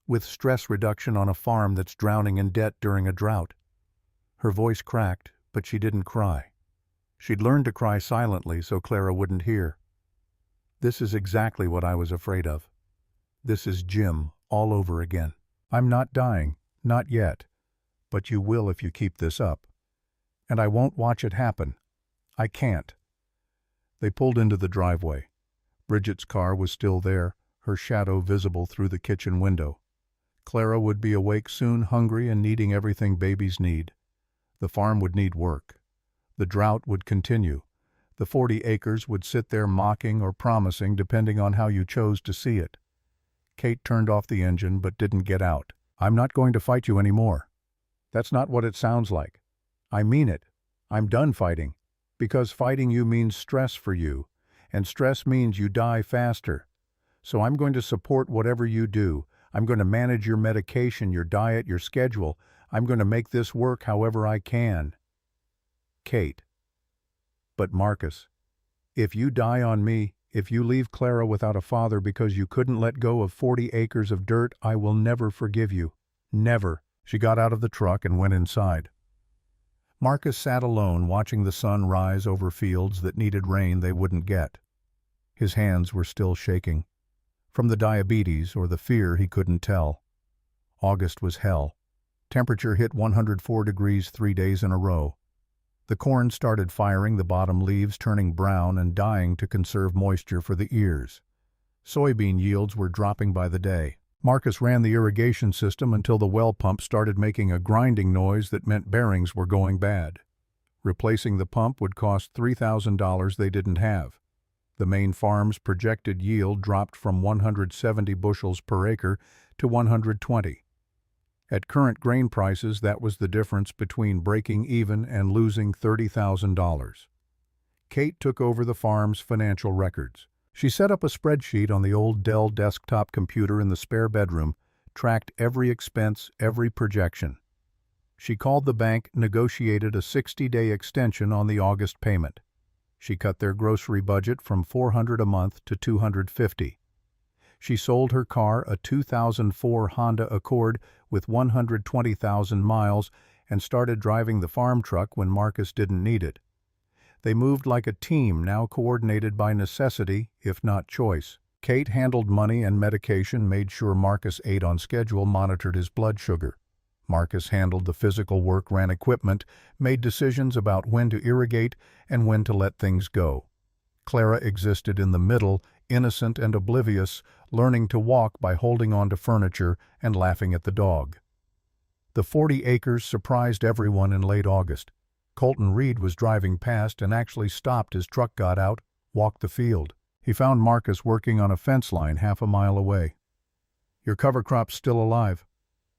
A: With stress reduction on a farm that's drowning in debt during a drought." Her voice cracked, but she didn't cry. She'd learned to cry silently so Clara wouldn't hear. "This is exactly what I was afraid of. This is Jim all over again. I'm not dying, not yet. But you will if you keep this up. And I won't watch it happen. I can't." They pulled into the driveway. Bridget's car was still there, her shadow visible through the kitchen window. Clara would be awake soon, hungry and needing everything babies need. The farm would need work. The drought would continue. The 40 acres would sit there mocking or promising, depending on how you chose to see it. Kate turned off the engine but didn't get out. "I'm not going to fight you anymore." "That's not what it sounds like." "I mean it. I'm done fighting. Because fighting you means stress for you, and stress means you die faster. So I'm going to support whatever you do. I'm going to manage your medication, your diet, your schedule. I'm going to make this work however I can." "Kate." "But Marcus, if you die on me, if you leave Clara without a father because you couldn't let go of 40 acres of dirt, I will never forgive you. Never." She got out of the truck and went inside. Marcus sat alone, watching the sun rise over fields that needed rain they wouldn't get. His hands were still shaking. From the diabetes or the fear, he couldn't tell. August was hell. Temperature hit 104 degrees 3 days in a row. The corn started firing, the bottom leaves turning brown and dying to conserve moisture for the ears. Soybean yields were dropping by the day. Marcus ran the irrigation system until the well pump started making a grinding noise that meant bearings were going bad. Replacing the pump would cost $3,000 they didn't have. The main farm's projected yield dropped from 170 bushels per acre to 120. At current grain prices, that was the difference between breaking even and losing $30,000. Kate took over the farm's financial records. She set up a spreadsheet on the old Dell desktop computer in the spare bedroom, tracked every expense, every projection. She called the bank, negotiated a 60-day extension on the August payment. She cut their grocery budget from $400 a month to $250. She sold her car, a 2004 Honda Accord with 120,000 miles, and started driving the farm truck when Marcus didn't need it. They moved like a team, now coordinated by necessity, if not choice. Kate handled money and medication, made sure Marcus ate on schedule, monitored his blood sugar. Marcus handled the physical work, ran equipment, made decisions about when to irrigate and when to let things go. Clara existed in the middle, innocent and oblivious, learning to walk by holding on to furniture and laughing at the dog. The 40 acres surprised everyone in late August. Colton Reed was driving past and actually stopped. His truck got out, walked the field. He found Marcus working on a fence line half a mile away. "Your cover crop's still alive."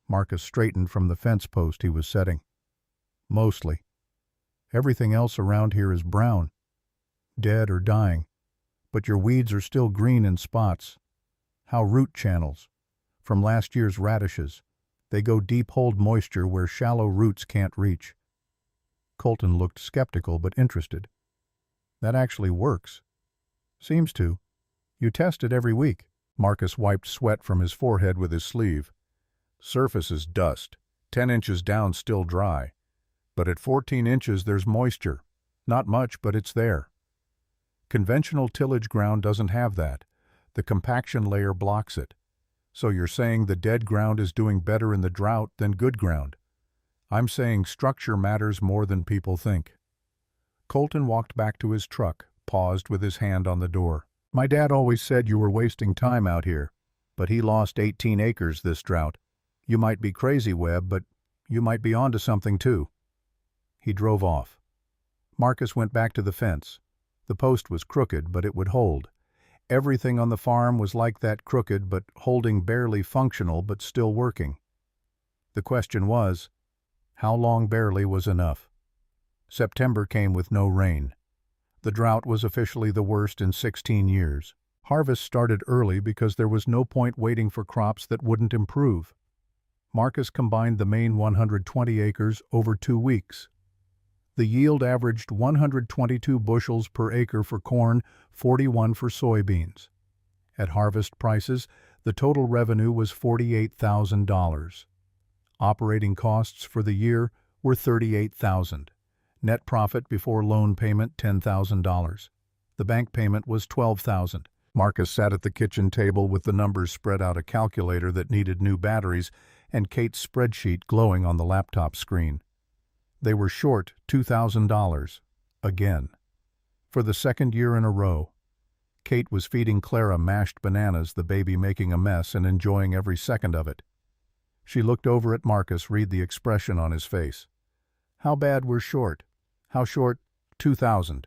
A: Marcus straightened from the fence post he was setting. "Mostly. Everything else around here is brown, dead or dying. But your weeds are still green in spots. How root channels. From last year's radishes. They go deep, hold moisture where shallow roots can't reach." Colton looked skeptical but interested. "That actually works." "Seems to. You test it every week." Marcus wiped sweat from his forehead with his sleeve. "Surface is dust. 10 inches down still dry. But at 14 inches there's moisture. Not much, but it's there. Conventional tillage ground doesn't have that. The compaction layer blocks it. So you're saying the dead ground is doing better in the drought than good ground. I'm saying structure matters more than people think. Colton walked back to his truck, paused with his hand on the door. My dad always said you were wasting time out here, but he lost 18 acres this drought. You might be crazy, Webb, but you might be onto something too. He drove off. Marcus went back to the fence. The post was crooked, but it would hold. Everything on the farm was like that, crooked but holding, barely functional but still working. The question was, how long barely was enough? September came with no rain. The drought was officially the worst in 16 years. Harvest started early because there was no point waiting for crops that wouldn't improve. Marcus combined the main 120 acres over 2 weeks. The yield averaged 122 bushels per acre for corn, 41 for soybeans. At harvest prices, the total revenue was $48,000. Operating costs for the year were $38,000. Net profit before loan payment $10,000. The bank payment was $12,000. Marcus sat at the kitchen table with the numbers spread out, a calculator that needed new batteries, and Kate's spreadsheet glowing on the laptop screen. They were short $2,000. Again. For the second year in a row. Kate was feeding Clara mashed bananas, the baby making a mess and enjoying every second of it. She looked over at Marcus, read the expression on his face. How bad we're short? How short? 2,000.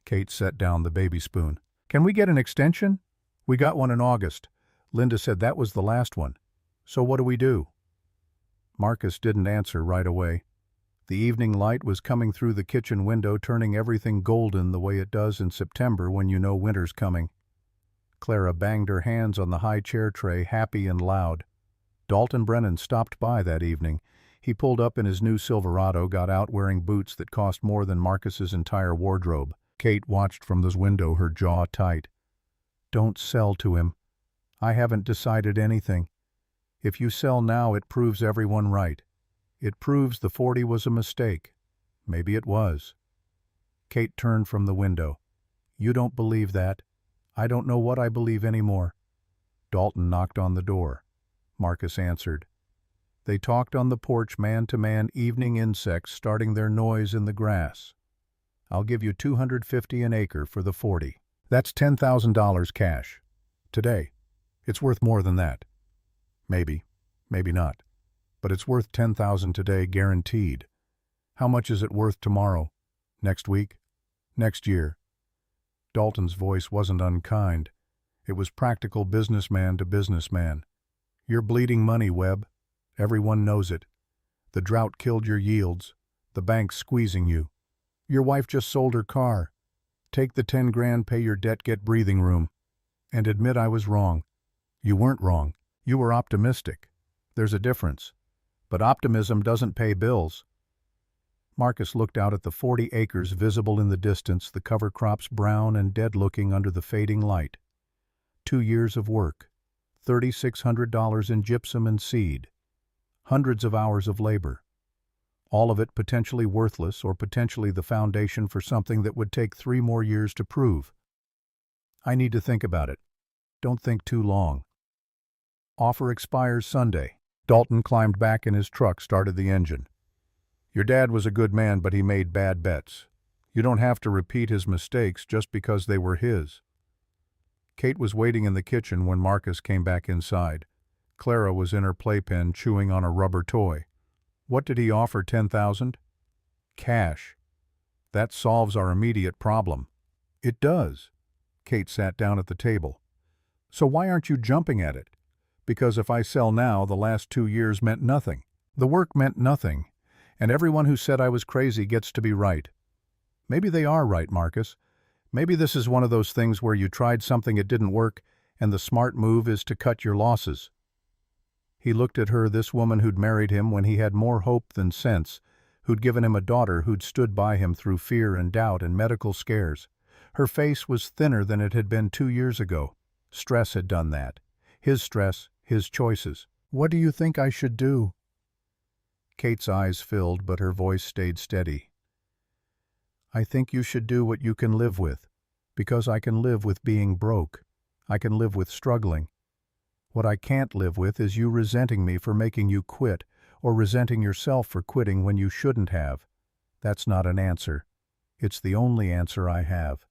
A: Kate set down the baby spoon. Can we get an extension? We got one in August. Linda said that was the last one. So what do we do? Marcus didn't answer right away. The evening light was coming through the kitchen window, turning everything golden the way it does in September when you know winter's coming. Clara banged her hands on the high chair tray, happy and loud. Dalton Brennan stopped by that evening. He pulled up in his new Silverado, got out wearing boots that cost more than Marcus's entire wardrobe. Kate watched from the window, her jaw tight. Don't sell to him. I haven't decided anything. If you sell now, it proves everyone right. It proves the 40 was a mistake. Maybe it was. Kate turned from the window. You don't believe that. I don't know what I believe anymore. Dalton knocked on the door. Marcus answered. They talked on the porch, man to man, evening insects starting their noise in the grass. I'll give you $250 an acre for the 40. That's $10,000 cash. Today. It's worth more than that. Maybe. Maybe not. But it's worth $10,000 today, guaranteed. How much is it worth tomorrow? Next week? Next year? Dalton's voice wasn't unkind. It was practical, businessman to businessman. You're bleeding money, Webb. Everyone knows it. The drought killed your yields. The bank's squeezing you. Your wife just sold her car. Take the 10 grand, pay your debt, get breathing room. And admit I was wrong. You weren't wrong. You were optimistic. There's a difference. But optimism doesn't pay bills. Marcus looked out at the 40 acres visible in the distance, the cover crops brown and dead-looking under the fading light. 2 years of work. $3,600 in gypsum and seed. Hundreds of hours of labor. All of it potentially worthless, or potentially the foundation for something that would take 3 more years to prove. I need to think about it. Don't think too long. Offer expires Sunday. Dalton climbed back in his truck, started the engine. Your dad was a good man, but he made bad bets. You don't have to repeat his mistakes just because they were his. Kate was waiting in the kitchen when Marcus came back inside. Clara was in her playpen chewing on a rubber toy. What did he offer, 10,000? Cash. That solves our immediate problem. It does. Kate sat down at the table. So why aren't you jumping at it? Because if I sell now, the last 2 years meant nothing. The work meant nothing. And everyone who said I was crazy gets to be right. Maybe they are right, Marcus. Maybe this is one of those things where you tried something, it didn't work, and the smart move is to cut your losses. He looked at her, this woman who'd married him when he had more hope than sense, who'd given him a daughter, who'd stood by him through fear and doubt and medical scares. Her face was thinner than it had been 2 years ago. Stress had done that. His stress, his choices. What do you think I should do? Kate's eyes filled, but her voice stayed steady. I think you should do what you can live with, because I can live with being broke. I can live with struggling. What I can't live with is you resenting me for making you quit, or resenting yourself for quitting when you shouldn't have. That's not an answer. It's the only answer I have.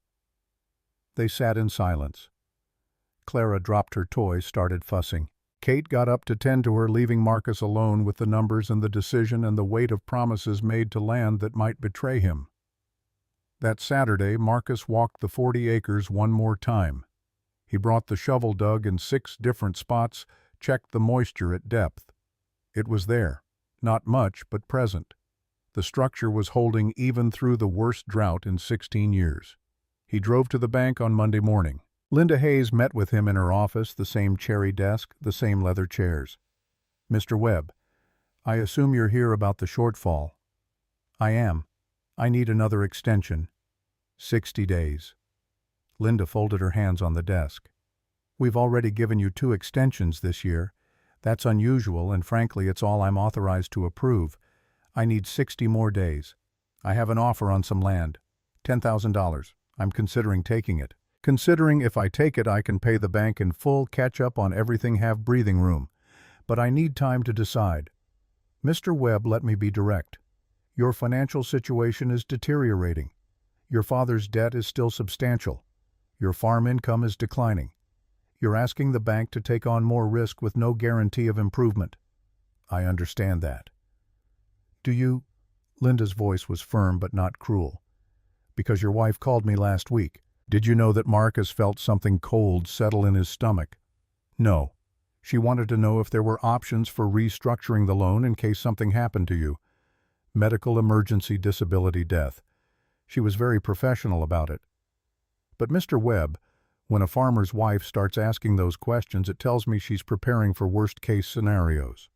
A: They sat in silence. Clara dropped her toy, started fussing. Kate got up to tend to her, leaving Marcus alone with the numbers and the decision and the weight of promises made to land that might betray him. That Saturday, Marcus walked the 40 acres one more time. He brought the shovel dug in 6 different spots, checked the moisture at depth. It was there. Not much, but present. The structure was holding even through the worst drought in 16 years. He drove to the bank on Monday morning. Linda Hayes met with him in her office, the same cherry desk, the same leather chairs. Mr. Webb, I assume you're here about the shortfall. I am. I need another extension. 60 days. Linda folded her hands on the desk. We've already given you 2 extensions this year. That's unusual, and frankly, it's all I'm authorized to approve. I need 60 more days. I have an offer on some land. $10,000. I'm considering taking it. Considering if I take it, I can pay the bank in full, catch up on everything, have breathing room. But I need time to decide. Mr. Webb, let me be direct. Your financial situation is deteriorating. Your father's debt is still substantial. Your farm income is declining. You're asking the bank to take on more risk with no guarantee of improvement. I understand that. Do you? Linda's voice was firm but not cruel. Because your wife called me last week. Did you know that Marcus felt something cold settle in his stomach? No. She wanted to know if there were options for restructuring the loan in case something happened to you. Medical emergency, disability, death. She was very professional about it. But Mr. Webb, when a farmer's wife starts asking those questions, it tells me she's preparing for worst-case scenarios.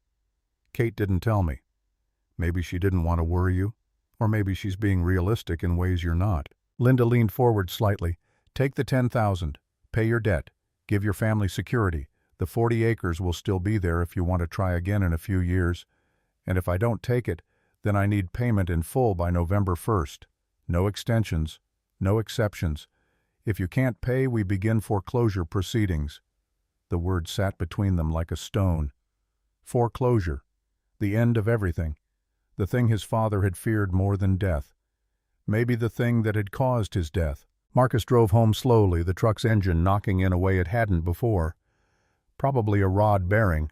A: Kate didn't tell me. Maybe she didn't want to worry you, or maybe she's being realistic in ways you're not. Linda leaned forward slightly. Take the $10,000. Pay your debt. Give your family security. The 40 acres will still be there if you want to try again in a few years. And if I don't take it, then I need payment in full by November 1st. No extensions. No exceptions. If you can't pay, we begin foreclosure proceedings. The word sat between them like a stone. Foreclosure. The end of everything. The thing his father had feared more than death. Maybe the thing that had caused his death. Marcus drove home slowly, the truck's engine knocking in a way it hadn't before. Probably a rod bearing.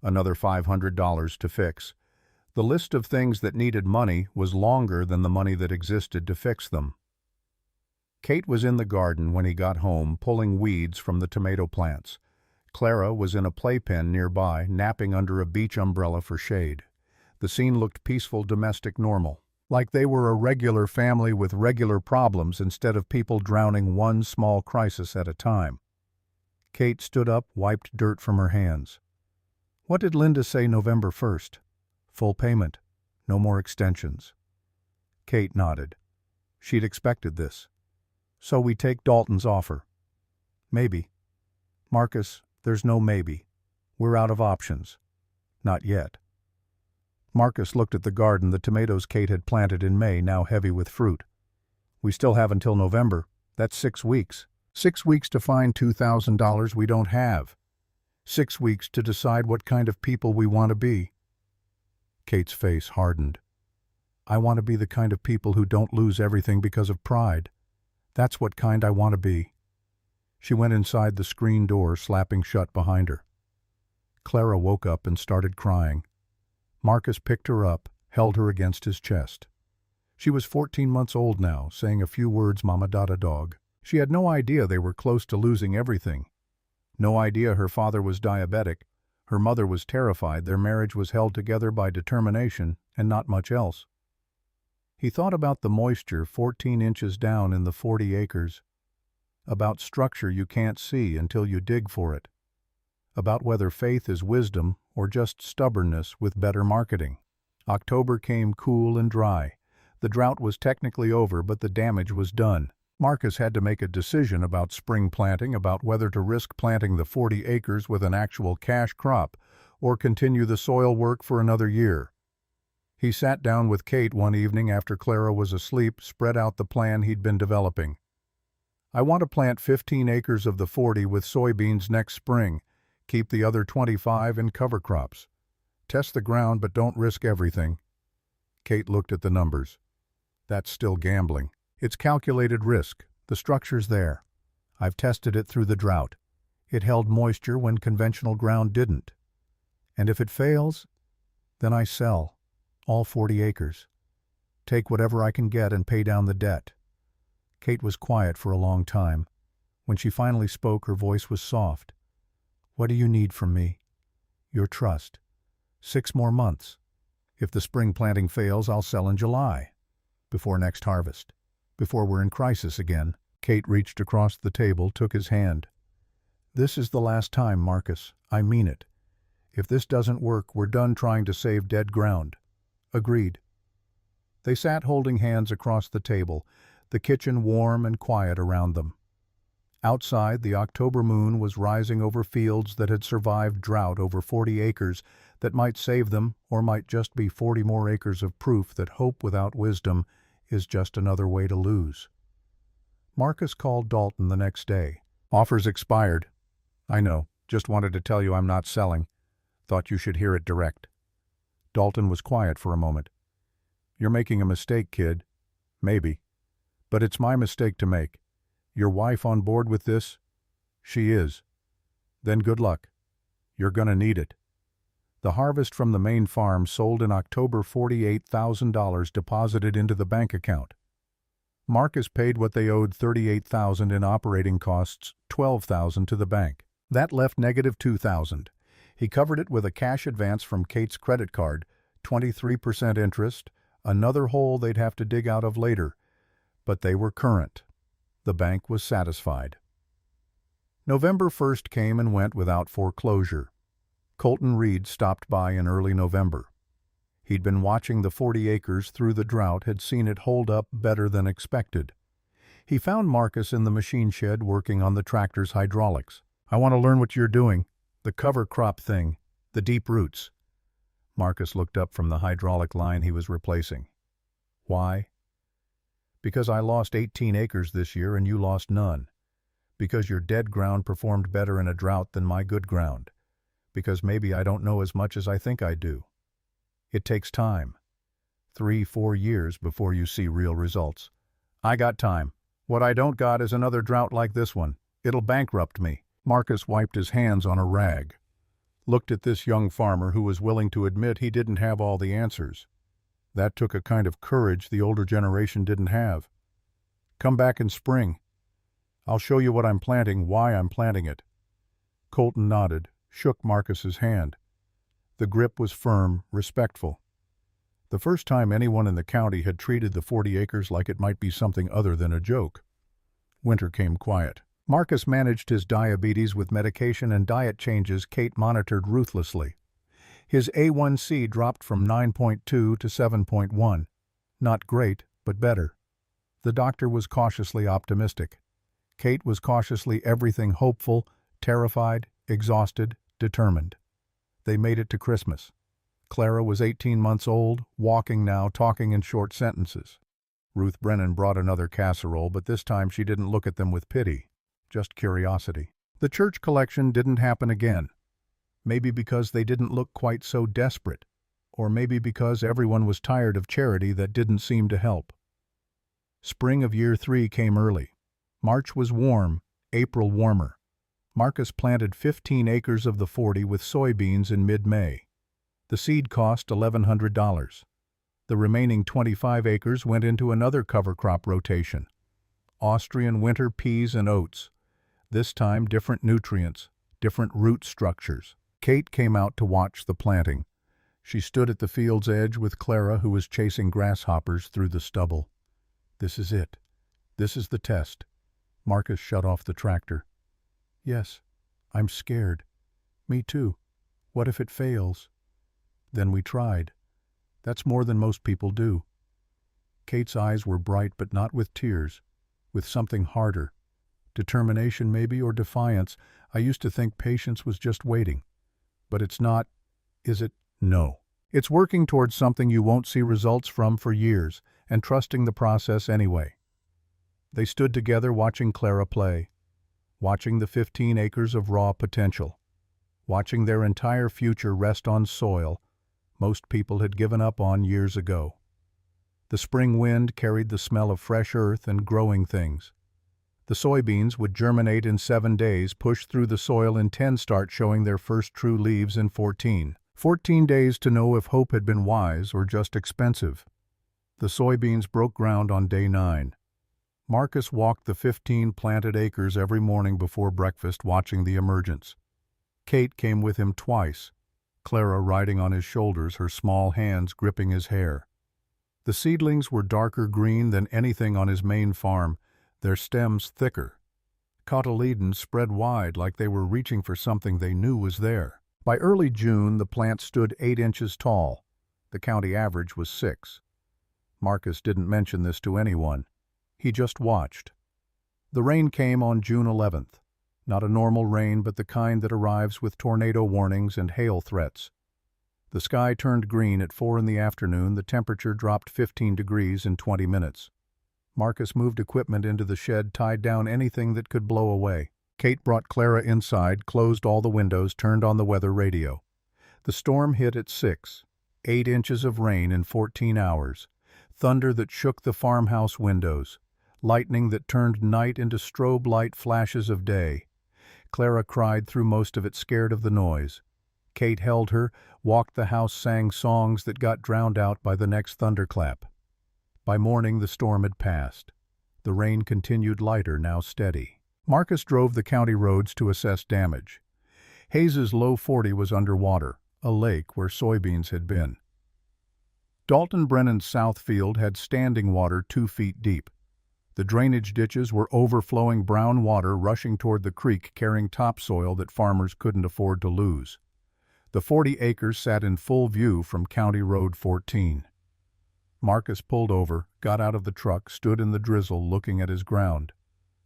A: Another $500 to fix. The list of things that needed money was longer than the money that existed to fix them. Kate was in the garden when he got home, pulling weeds from the tomato plants. Clara was in a playpen nearby, napping under a beach umbrella for shade. The scene looked peaceful, domestic, normal. Like they were a regular family with regular problems instead of people drowning one small crisis at a time. Kate stood up, wiped dirt from her hands. What did Linda say November 1st? Full payment. No more extensions. Kate nodded. She'd expected this. So we take Dalton's offer. Maybe. Marcus, there's no maybe. We're out of options. Not yet. Marcus looked at the garden, the tomatoes Kate had planted in May, now heavy with fruit. We still have until November. That's 6 weeks. 6 weeks to find $2,000 we don't have. 6 weeks to decide what kind of people we want to be. Kate's face hardened. I want to be the kind of people who don't lose everything because of pride. That's what kind I want to be. She went inside, the screen door slapping shut behind her. Clara woke up and started crying. Marcus picked her up, held her against his chest. She was 14 months old now, saying a few words, Mama Dada dog. She had no idea they were close to losing everything. No idea her father was diabetic. Her mother was terrified their marriage was held together by determination and not much else. He thought about the moisture 14 inches down in the 40 acres. About structure you can't see until you dig for it. About whether faith is wisdom or just stubbornness with better marketing. October came cool and dry. The drought was technically over, but the damage was done. Marcus had to make a decision about spring planting, about whether to risk planting the 40 acres with an actual cash crop or continue the soil work for another year. He sat down with Kate one evening after Clara was asleep, spread out the plan he'd been developing. "I want to plant 15 acres of the 40 with soybeans next spring. Keep the other 25 in cover crops. Test the ground, but don't risk everything." Kate looked at the numbers. "That's still gambling." "It's calculated risk. The structure's there. I've tested it through the drought. It held moisture when conventional ground didn't. And if it fails, then I sell all 40 acres. Take whatever I can get and pay down the debt." Kate was quiet for a long time. When she finally spoke, her voice was soft. "What do you need from me?" "Your trust. 6 more months. If the spring planting fails, I'll sell in July. Before next harvest. Before we're in crisis again." Kate reached across the table, took his hand. "This is the last time, Marcus. I mean it. If this doesn't work, we're done trying to save dead ground." "Agreed." They sat holding hands across the table, the kitchen warm and quiet around them. Outside, the October moon was rising over fields that had survived drought, over 40 acres that might save them, or might just be 40 more acres of proof that hope without wisdom is just another way to lose. Marcus called Dalton the next day. "Offer's expired." "I know. Just wanted to tell you I'm not selling. Thought you should hear it direct." Dalton was quiet for a moment. "You're making a mistake, kid." "Maybe. But it's my mistake to make. Your wife on board with this?" "She is." "Then good luck. You're gonna need it." The harvest from the main farm sold in October, $48,000 deposited into the bank account. Marcus paid what they owed, $38,000 in operating costs, $12,000 to the bank. That left negative $2,000. He covered it with a cash advance from Kate's credit card, 23% interest, another hole they'd have to dig out of later. But they were current. The bank was satisfied. November 1st came and went without foreclosure. Colton Reed stopped by in early November. He'd been watching the 40 acres through the drought, had seen it hold up better than expected. He found Marcus in the machine shed working on the tractor's hydraulics. "I want to learn what you're doing. The cover crop thing. The deep roots." Marcus looked up from the hydraulic line he was replacing. "Why?" "Because I lost 18 acres this year and you lost none. Because your dead ground performed better in a drought than my good ground. Because maybe I don't know as much as I think I do. It takes time. 3-4 years before you see real results. I got time. What I don't got is another drought like this one. It'll bankrupt me." Marcus wiped his hands on a rag. Looked at this young farmer who was willing to admit he didn't have all the answers. That took a kind of courage the older generation didn't have. "Come back in spring. I'll show you what I'm planting, why I'm planting it." Colton nodded, shook Marcus's hand. The grip was firm, respectful. The first time anyone in the county had treated the 40 acres like it might be something other than a joke. Winter came quiet. Marcus managed his diabetes with medication and diet changes Kate monitored ruthlessly. His A1C dropped from 9.2 to 7.1. Not great, but better. The doctor was cautiously optimistic. Kate was cautiously everything hopeful, terrified, exhausted, determined. They made it to Christmas. Clara was 18 months old, walking now, talking in short sentences. Ruth Brennan brought another casserole, but this time she didn't look at them with pity, just curiosity. The church collection didn't happen again. Maybe because they didn't look quite so desperate, or maybe because everyone was tired of charity that didn't seem to help. Spring of year 3 came early. March was warm, April warmer. Marcus planted 15 acres of the 40 with soybeans in mid-May. The seed cost $1,100. The remaining 25 acres went into another cover crop rotation. Austrian winter peas and oats. This time different nutrients, different root structures. Kate came out to watch the planting. She stood at the field's edge with Clara, who was chasing grasshoppers through the stubble. "This is it. This is the test." Marcus shut off the tractor. "Yes, I'm scared. Me too. What if it fails?" "Then we tried. That's more than most people do." Kate's eyes were bright, but not with tears, with something harder. Determination maybe, or defiance. "I used to think patience was just waiting. But it's not, is it?" "No. It's working towards something you won't see results from for years, and trusting the process anyway. They stood together watching Clara play, watching the 15 acres of raw potential, watching their entire future rest on soil most people had given up on years ago. The spring wind carried the smell of fresh earth and growing things. The soybeans would germinate in 7 days, push through the soil in 10, start showing their first true leaves in 14. 14 days to know if hope had been wise or just expensive. The soybeans broke ground on day 9. Marcus walked the 15 planted acres every morning before breakfast, watching the emergence. Kate came with him twice, Clara riding on his shoulders, her small hands gripping his hair. The seedlings were darker green than anything on his main farm, their stems thicker. Cotyledons spread wide like they were reaching for something they knew was there. By early June, the plant stood 8 inches tall. The county average was 6. Marcus didn't mention this to anyone. He just watched. The rain came on June 11th. Not a normal rain, but the kind that arrives with tornado warnings and hail threats. The sky turned green at 4 in the afternoon. The temperature dropped 15 degrees in 20 minutes. Marcus moved equipment into the shed, tied down anything that could blow away. Kate brought Clara inside, closed all the windows, turned on the weather radio. The storm hit at 6. 8 inches of rain in 14 hours. Thunder that shook the farmhouse windows. Lightning that turned night into strobe light flashes of day. Clara cried through most of it, scared of the noise. Kate held her, walked the house, sang songs that got drowned out by the next thunderclap. By morning, the storm had passed. The rain continued lighter, now steady. Marcus drove the county roads to assess damage. Hayes's low 40 was underwater, a lake where soybeans had been. Dalton Brennan's south field had standing water 2 feet deep. The drainage ditches were overflowing, brown water rushing toward the creek, carrying topsoil that farmers couldn't afford to lose. The 40 acres sat in full view from County Road 14. Marcus pulled over, got out of the truck, stood in the drizzle looking at his ground.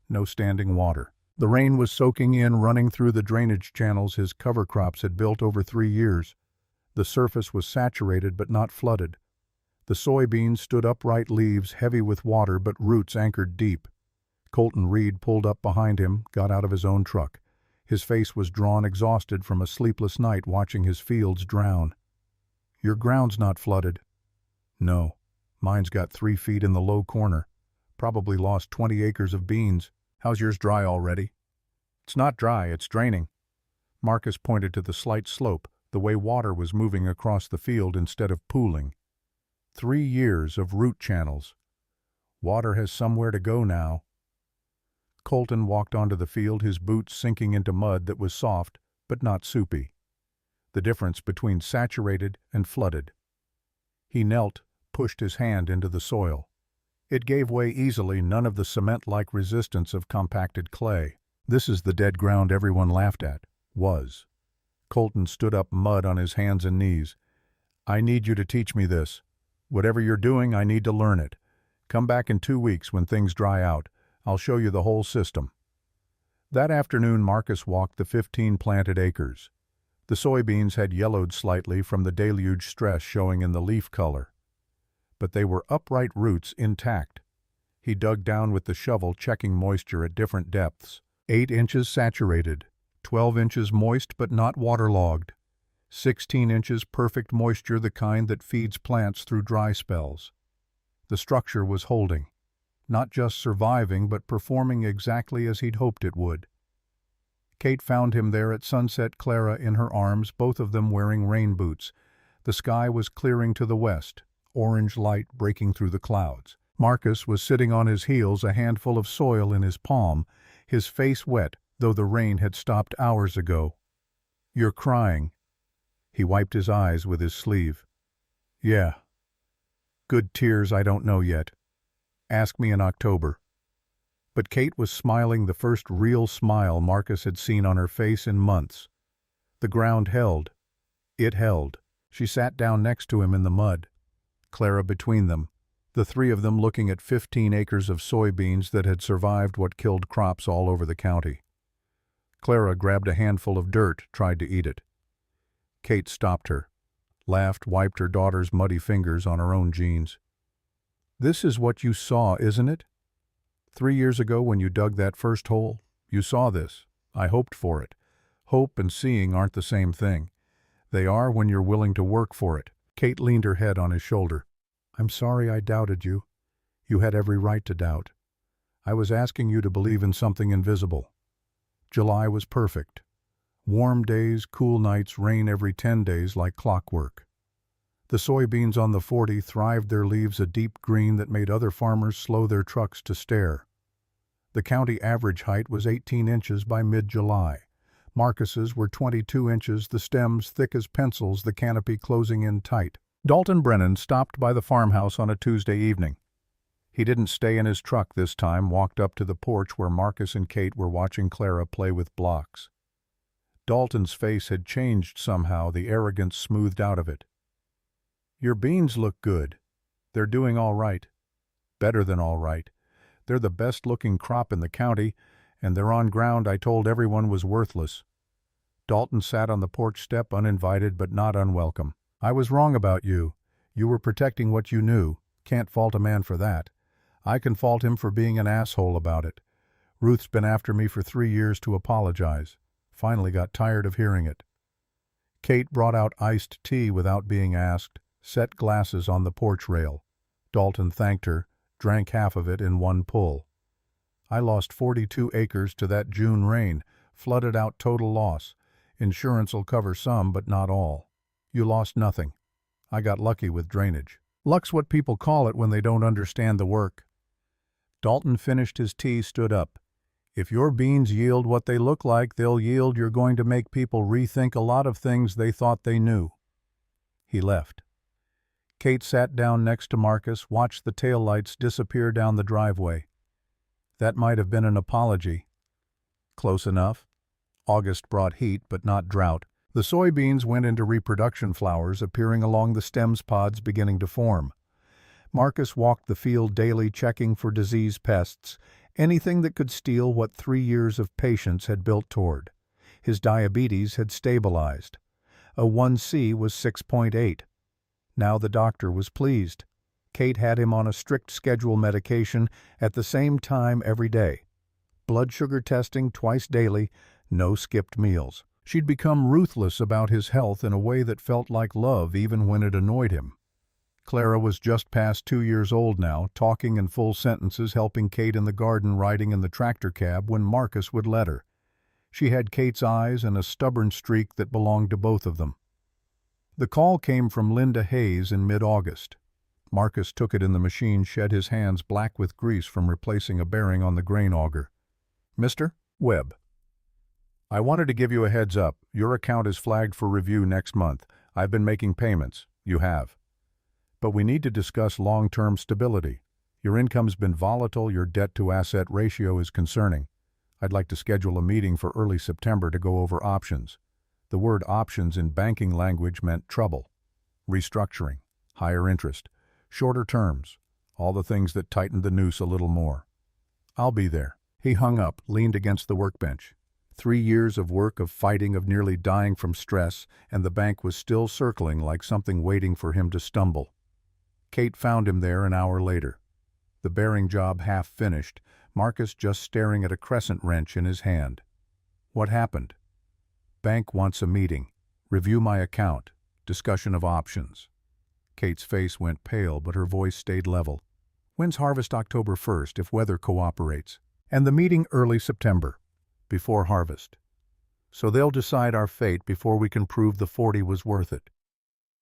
A: No standing water. The rain was soaking in, running through the drainage channels his cover crops had built over 3 years. The surface was saturated but not flooded. The soybeans stood upright, leaves heavy with water but roots anchored deep. Colton Reed pulled up behind him, got out of his own truck. His face was drawn, exhausted from a sleepless night watching his fields drown. "Your ground's not flooded." "No. Mine's got 3 feet in the low corner. Probably lost 20 acres of beans. How's yours dry already?" "It's not dry, it's draining." Marcus pointed to the slight slope, the way water was moving across the field instead of pooling. 3 years of root channels. Water has somewhere to go now. Colton walked onto the field, his boots sinking into mud that was soft but not soupy. The difference between saturated and flooded. He knelt, pushed his hand into the soil. It gave way easily, none of the cement-like resistance of compacted clay. This is the dead ground everyone laughed at. Was. Colton stood up, mud on his hands and knees. "I need you to teach me this. Whatever you're doing, I need to learn it. Come back in 2 weeks when things dry out. I'll show you the whole system." That afternoon, Marcus walked the 15 planted acres. The soybeans had yellowed slightly from the deluge stress showing in the leaf color. But they were upright roots intact. He dug down with the shovel, checking moisture at different depths. 8 inches saturated, 12 inches moist but not waterlogged. 16 inches perfect moisture, the kind that feeds plants through dry spells. The structure was holding. Not just surviving, but performing exactly as he'd hoped it would. Kate found him there at sunset, Clara in her arms, both of them wearing rain boots. The sky was clearing to the west, orange light breaking through the clouds. Marcus was sitting on his heels, a handful of soil in his palm, his face wet, though the rain had stopped hours ago. "You're crying." He wiped his eyes with his sleeve. "Yeah. Good tears, I don't know yet. Ask me in October." But Kate was smiling, the first real smile Marcus had seen on her face in months. The ground held. It held. She sat down next to him in the mud, Clara between them, the 3 of them looking at 15 acres of soybeans that had survived what killed crops all over the county. Clara grabbed a handful of dirt, tried to eat it. Kate stopped her. laughed, wiped her daughter's muddy fingers on her own jeans. "This is what you saw, isn't it? 3 years ago when you dug that first hole, you saw this. I hoped for it. Hope and seeing aren't the same thing. They are when you're willing to work for it." Kate leaned her head on his shoulder. "I'm sorry I doubted you. You had every right to doubt. I was asking you to believe in something invisible." July was perfect. Warm days, cool nights, rain every 10 days like clockwork. The soybeans on the 40 thrived, their leaves a deep green that made other farmers slow their trucks to stare. The county average height was 18 inches by mid-July. Marcus's were 22 inches, the stems thick as pencils, the canopy closing in tight. Dalton Brennan stopped by the farmhouse on a Tuesday evening. He didn't stay in his truck this time, walked up to the porch where Marcus and Kate were watching Clara play with blocks. Dalton's face had changed somehow, the arrogance smoothed out of it. "Your beans look good. They're doing all right. Better than all right. They're the best-looking crop in the county, and they're on ground I told everyone was worthless." Dalton sat on the porch step, uninvited but not unwelcome. "I was wrong about you. You were protecting what you knew. Can't fault a man for that. I can fault him for being an asshole about it. Ruth's been after me for 3 years to apologize. Finally got tired of hearing it." Kate brought out iced tea without being asked, set glasses on the porch rail. Dalton thanked her, drank half of it in one pull. "I lost 42 acres to that June rain, flooded out, total loss. Insurance'll cover some, but not all. You lost nothing. I got lucky with drainage. Luck's what people call it when they don't understand the work." Dalton finished his tea, stood up. "If your beans yield what they look like they'll yield, you're going to make people rethink a lot of things they thought they knew." He left. Kate sat down next to Marcus, watched the taillights disappear down the driveway. That might have been an apology. Close enough. August brought heat, but not drought. The soybeans went into reproduction, flowers appearing along the stems, pods beginning to form. Marcus walked the field daily, checking for disease, pests, anything that could steal what 3 years of patience had built toward. His diabetes had stabilized. A 1C was 6.8. Now the doctor was pleased. Kate had him on a strict schedule medication at the same time every day. Blood sugar testing twice daily, no skipped meals. She'd become ruthless about his health in a way that felt like love even when it annoyed him. Clara was just past 2 years old now, talking in full sentences, helping Kate in the garden, riding in the tractor cab when Marcus would let her. She had Kate's eyes and a stubborn streak that belonged to both of them. The call came from Linda Hayes in mid-August. Marcus took it in the machine, shed his hands black with grease from replacing a bearing on the grain auger. "Mr. Webb, I wanted to give you a heads up. Your account is flagged for review next month. I've been making payments. You have. But we need to discuss long-term stability. Your income's been volatile, your debt-to-asset ratio is concerning. I'd like to schedule a meeting for early September to go over options." The word options in banking language meant trouble, restructuring, higher interest, shorter terms, all the things that tightened the noose a little more. "I'll be there." He hung up, leaned against the workbench. 3 years of work, of fighting, of nearly dying from stress, and the bank was still circling like something waiting for him to stumble. Kate found him there an hour later. The bearing job half finished, Marcus just staring at a crescent wrench in his hand. "What happened?" "Bank wants a meeting. Review my account. Discussion of options." Kate's face went pale, but her voice stayed level. "When's harvest?" "October 1st, if weather cooperates. And the meeting early September, before harvest. So they'll decide our fate before we can prove the 40 was worth it."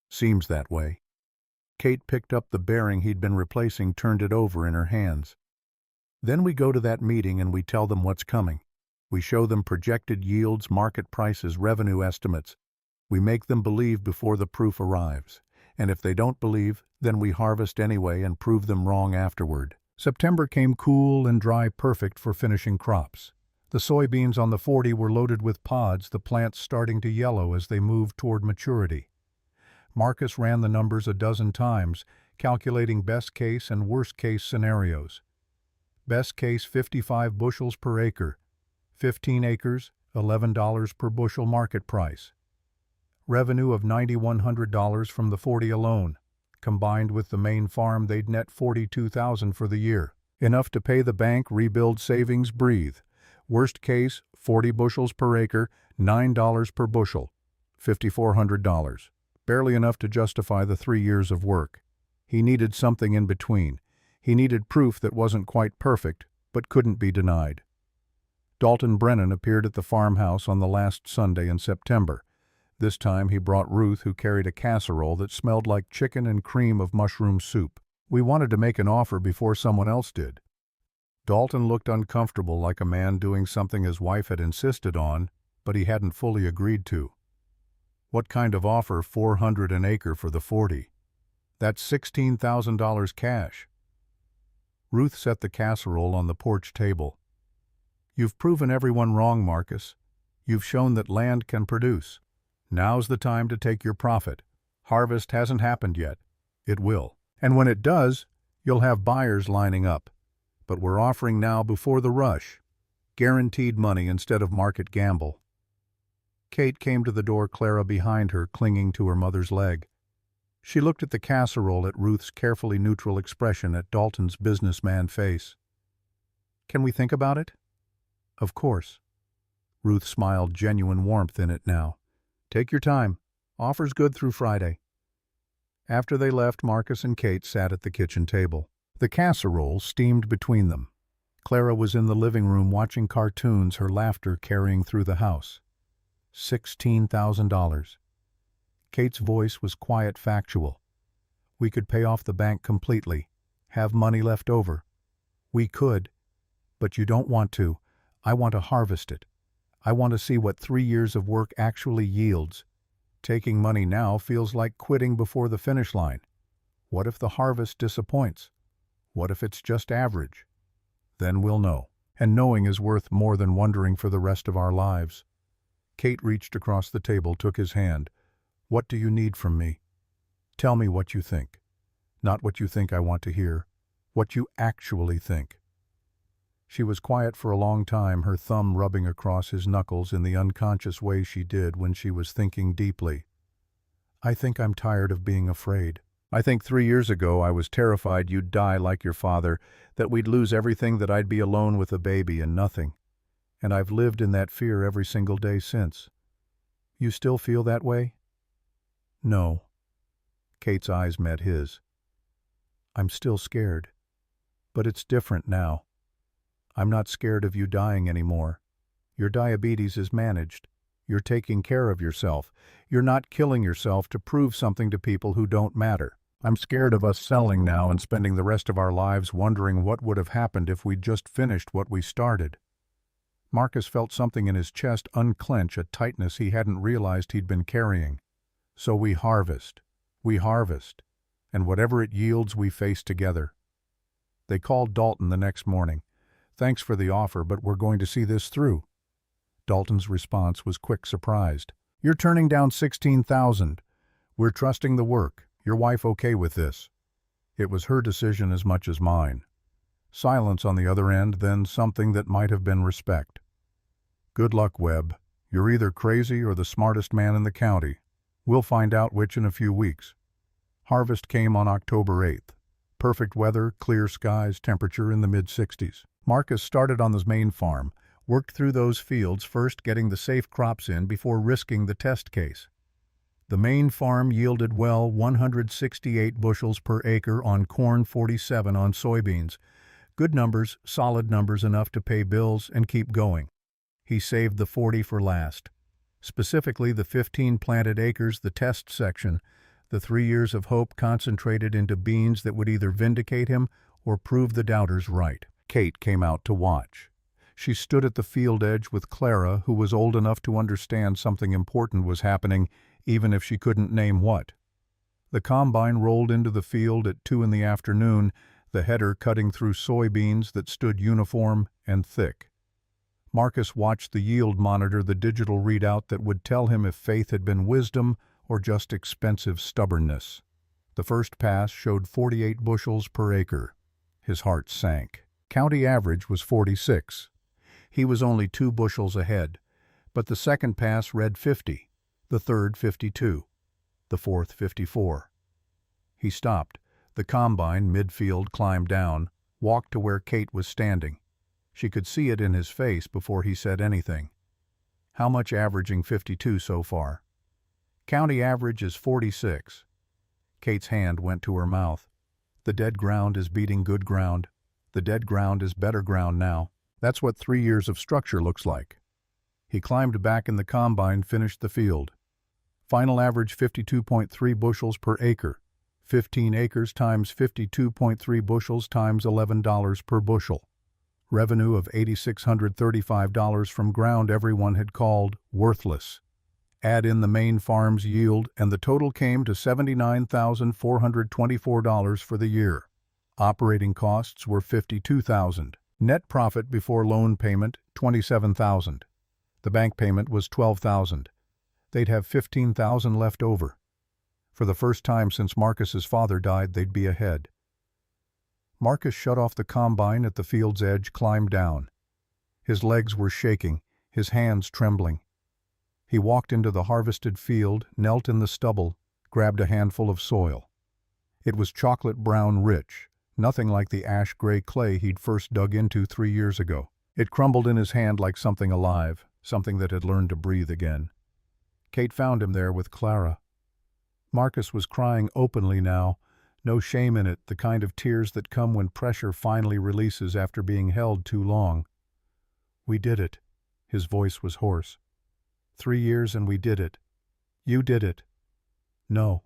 A: "Seems that way." Kate picked up the bearing he'd been replacing, turned it over in her hands. "Then we go to that meeting and we tell them what's coming. We show them projected yields, market prices, revenue estimates. We make them believe before the proof arrives. And if they don't believe, then we harvest anyway and prove them wrong afterward." September came cool and dry, perfect for finishing crops. The soybeans on the 40 were loaded with pods, the plants starting to yellow as they moved toward maturity. Marcus ran the numbers a dozen times, calculating best case and worst case scenarios. Best case, 55 bushels per acre. 15 acres, $11 per bushel market price. Revenue of $9,100 from the 40 alone. Combined with the main farm, they'd net $42,000 for the year. Enough to pay the bank, rebuild savings, breathe. Worst case, 40 bushels per acre, $9 per bushel, $5,400. Barely enough to justify the 3 years of work. He needed something in between. He needed proof that wasn't quite perfect, but couldn't be denied. Dalton Brennan appeared at the farmhouse on the last Sunday in September. This time he brought Ruth, who carried a casserole that smelled like chicken and cream of mushroom soup. We wanted to make an offer before someone else did. Dalton looked uncomfortable, like a man doing something his wife had insisted on, but he hadn't fully agreed to. What kind of offer? $400 an acre for the 40. That's $16,000 cash. Ruth set the casserole on the porch table. You've proven everyone wrong, Marcus. You've shown that land can produce. Now's the time to take your profit. Harvest hasn't happened yet. It will. And when it does, you'll have buyers lining up. But we're offering now before the rush. Guaranteed money instead of market gamble. Kate came to the door, Clara behind her, clinging to her mother's leg. She looked at the casserole, at Ruth's carefully neutral expression, at Dalton's businessman face. Can we think about it? Of course. Ruth smiled, genuine warmth in it now. Take your time. Offer's good through Friday. After they left, Marcus and Kate sat at the kitchen table. The casserole steamed between them. Clara was in the living room watching cartoons, her laughter carrying through the house. $16,000. Kate's voice was quiet, factual. We could pay off the bank completely, have money left over. We could, but you don't want to. I want to harvest it. I want to see what 3 years of work actually yields. Taking money now feels like quitting before the finish line. What if the harvest disappoints? What if it's just average? Then we'll know. And knowing is worth more than wondering for the rest of our lives. Kate reached across the table, took his hand. What do you need from me? Tell me what you think. Not what you think I want to hear. What you actually think. She was quiet for a long time, her thumb rubbing across his knuckles in the unconscious way she did when she was thinking deeply. I think I'm tired of being afraid. I think 3 years ago I was terrified you'd die like your father, that we'd lose everything, that I'd be alone with a baby and nothing. And I've lived in that fear every single day since. You still feel that way? No. Kate's eyes met his. I'm still scared. But it's different now. I'm not scared of you dying anymore. Your diabetes is managed. You're taking care of yourself. You're not killing yourself to prove something to people who don't matter. I'm scared of us selling now and spending the rest of our lives wondering what would have happened if we'd just finished what we started. Marcus felt something in his chest unclench, a tightness he hadn't realized he'd been carrying. So we harvest. And whatever it yields, we face together. They called Dalton the next morning. Thanks for the offer, but we're going to see this through. Dalton's response was quick, surprised. You're turning down $16,000. We're trusting the work. Your wife okay with this? It was her decision as much as mine. Silence on the other end, then something that might have been respect. Good luck, Webb. You're either crazy or the smartest man in the county. We'll find out which in a few weeks. Harvest came on October 8th. Perfect weather, clear skies, temperature in the mid-60s. Marcus started on his main farm, worked through those fields, first getting the safe crops in before risking the test case. The main farm yielded well, 168 bushels per acre on corn, 47 on soybeans. Good numbers, solid numbers, enough to pay bills and keep going. He saved the 40 for last. Specifically the 15 planted acres, the test section, the 3 years of hope concentrated into beans that would either vindicate him or prove the doubters right. Kate came out to watch. She stood at the field edge with Clara, who was old enough to understand something important was happening, even if she couldn't name what. The combine rolled into the field at 2 in the afternoon, the header cutting through soybeans that stood uniform and thick. Marcus watched the yield monitor, the digital readout that would tell him if faith had been wisdom or just expensive stubbornness. The first pass showed 48 bushels per acre. His heart sank. County average was 46. He was only 2 bushels ahead, but the second pass read 50. the third 52, the fourth 54. He stopped. The combine, midfield, climbed down, walked to where Kate was standing. She could see it in his face before he said anything. How much averaging 52 so far? County average is 46. Kate's hand went to her mouth. The dead ground is beating good ground. The dead ground is better ground now. That's what 3 years of structure looks like. He climbed back in the combine, finished the field. Final average 52.3 bushels per acre. 15 acres times 52.3 bushels times $11 per bushel. Revenue of $8,635 from ground everyone had called worthless. Add in the main farm's yield, and the total came to $79,424 for the year. Operating costs were $52,000. Net profit before loan payment, $27,000. The bank payment was $12,000. They'd have $15,000 left over. For the first time since Marcus's father died, they'd be ahead. Marcus shut off the combine at the field's edge, climbed down. His legs were shaking, his hands trembling. He walked into the harvested field, knelt in the stubble, grabbed a handful of soil. It was chocolate brown rich, nothing like the ash-gray clay he'd first dug into 3 years ago. It crumbled in his hand like something alive, something that had learned to breathe again. Kate found him there with Clara. Marcus was crying openly now, no shame in it, the kind of tears that come when pressure finally releases after being held too long. "We did it." His voice was hoarse. 3 years and we did it. You did it. No.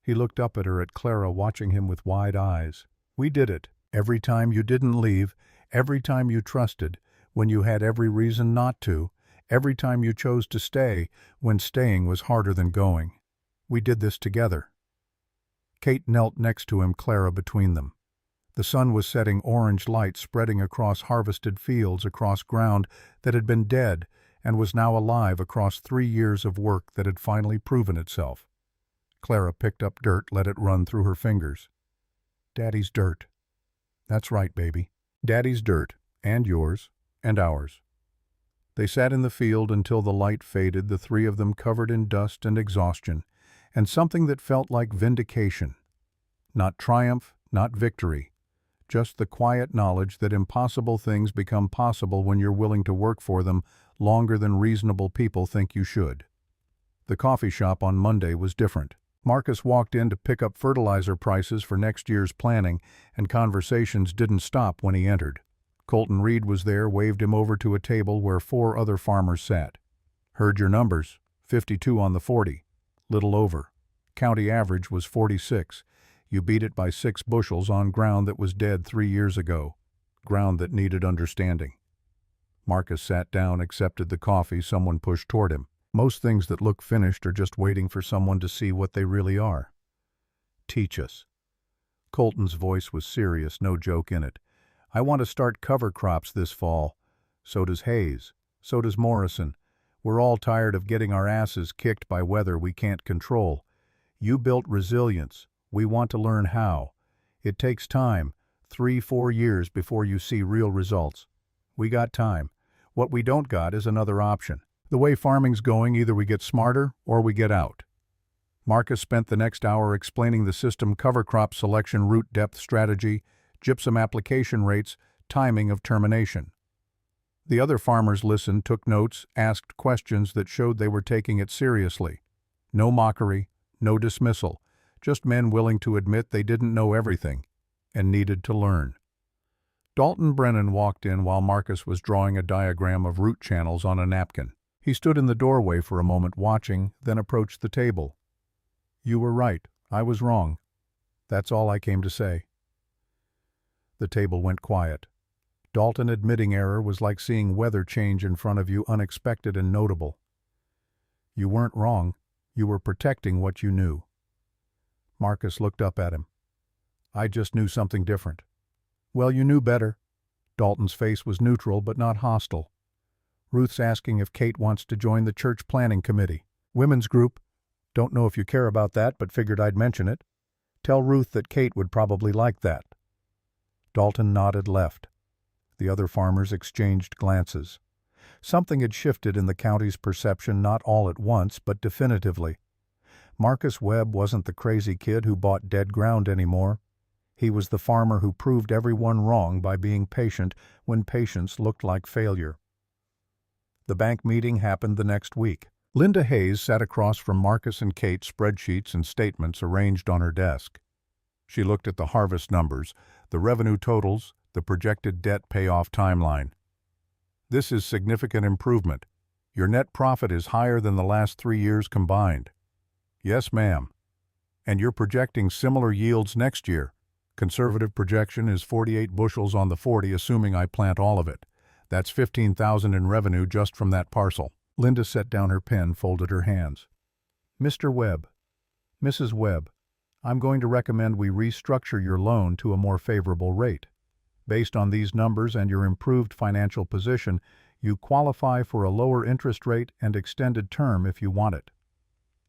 A: He looked up at her, at Clara, watching him with wide eyes. "We did it. Every time you didn't leave, every time you trusted, when you had every reason not to, every time you chose to stay, when staying was harder than going. We did this together." Kate knelt next to him, Clara between them. The sun was setting, orange light spreading across harvested fields, across ground that had been dead and was now alive, across 3 years of work that had finally proven itself. Clara picked up dirt, let it run through her fingers. "Daddy's dirt." "That's right, baby. Daddy's dirt, and yours, and ours." They sat in the field until the light faded, the three of them covered in dust and exhaustion, and something that felt like vindication. Not triumph, not victory, just the quiet knowledge that impossible things become possible when you're willing to work for them longer than reasonable people think you should. The coffee shop on Monday was different. Marcus walked in to pick up fertilizer prices for next year's planning, and conversations didn't stop when he entered. Colton Reed was there, waved him over to a table where 4 other farmers sat. "Heard your numbers, 52 on the 40. Little over. County average was 46. You beat it by 6 bushels on ground that was dead 3 years ago. Ground that needed understanding." Marcus sat down, accepted the coffee someone pushed toward him. Most things that look finished are just waiting for someone to see what they really are. "Teach us." Colton's voice was serious, no joke in it. "I want to start cover crops this fall. So does Hayes. So does Morrison. We're all tired of getting our asses kicked by weather we can't control. You built resilience. We want to learn how. It takes time, 3-4 years before you see real results. We got time. What we don't got is another option. The way farming's going, either we get smarter or we get out." Marcus spent the next hour explaining the system: cover crop selection, root depth strategy, gypsum application rates, timing of termination. The other farmers listened, took notes, asked questions that showed they were taking it seriously. No mockery, no dismissal, just men willing to admit they didn't know everything and needed to learn. Dalton Brennan walked in while Marcus was drawing a diagram of root channels on a napkin. He stood in the doorway for a moment watching, then approached the table. "You were right. I was wrong. That's all I came to say." The table went quiet. Dalton admitting error was like seeing weather change in front of you, unexpected and notable. "You weren't wrong. You were protecting what you knew." Marcus looked up at him. "I just knew something different." "Well, you knew better." Dalton's face was neutral but not hostile. "Ruth's asking if Kate wants to join the church planning committee. Women's group. Don't know if you care about that, but figured I'd mention it. Tell Ruth that Kate would probably like that." Dalton nodded, left. The other farmers exchanged glances. Something had shifted in the county's perception, not all at once, but definitively. Marcus Webb wasn't the crazy kid who bought dead ground anymore. He was the farmer who proved everyone wrong by being patient when patience looked like failure. The bank meeting happened the next week. Linda Hayes sat across from Marcus and Kate, spreadsheets and statements arranged on her desk. She looked at the harvest numbers, the revenue totals, the projected debt payoff timeline. This is significant improvement. Your net profit is higher than the last 3 years combined. Yes, ma'am. And you're projecting similar yields next year. Conservative projection is 48 bushels on the 40, assuming I plant all of it. That's $15,000 in revenue just from that parcel. Linda set down her pen, folded her hands. Mr. Webb, Mrs. Webb, I'm going to recommend we restructure your loan to a more favorable rate. Based on these numbers and your improved financial position, you qualify for a lower interest rate and extended term if you want it.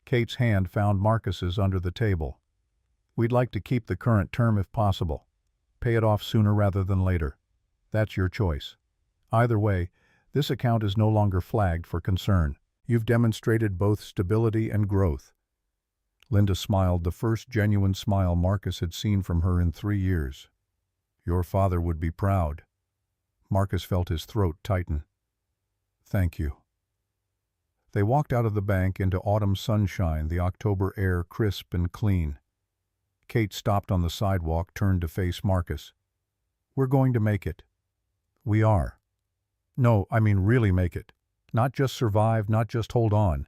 A: Kate's hand found Marcus's under the table. We'd like to keep the current term if possible. Pay it off sooner rather than later. That's your choice. Either way, this account is no longer flagged for concern. You've demonstrated both stability and growth. Linda smiled, the first genuine smile Marcus had seen from her in 3 years. Your father would be proud. Marcus felt his throat tighten. Thank you. They walked out of the bank into autumn sunshine, the October air crisp and clean. Kate stopped on the sidewalk, turned to face Marcus. We're going to make it. We are. No, I mean really make it. Not just survive, not just hold on.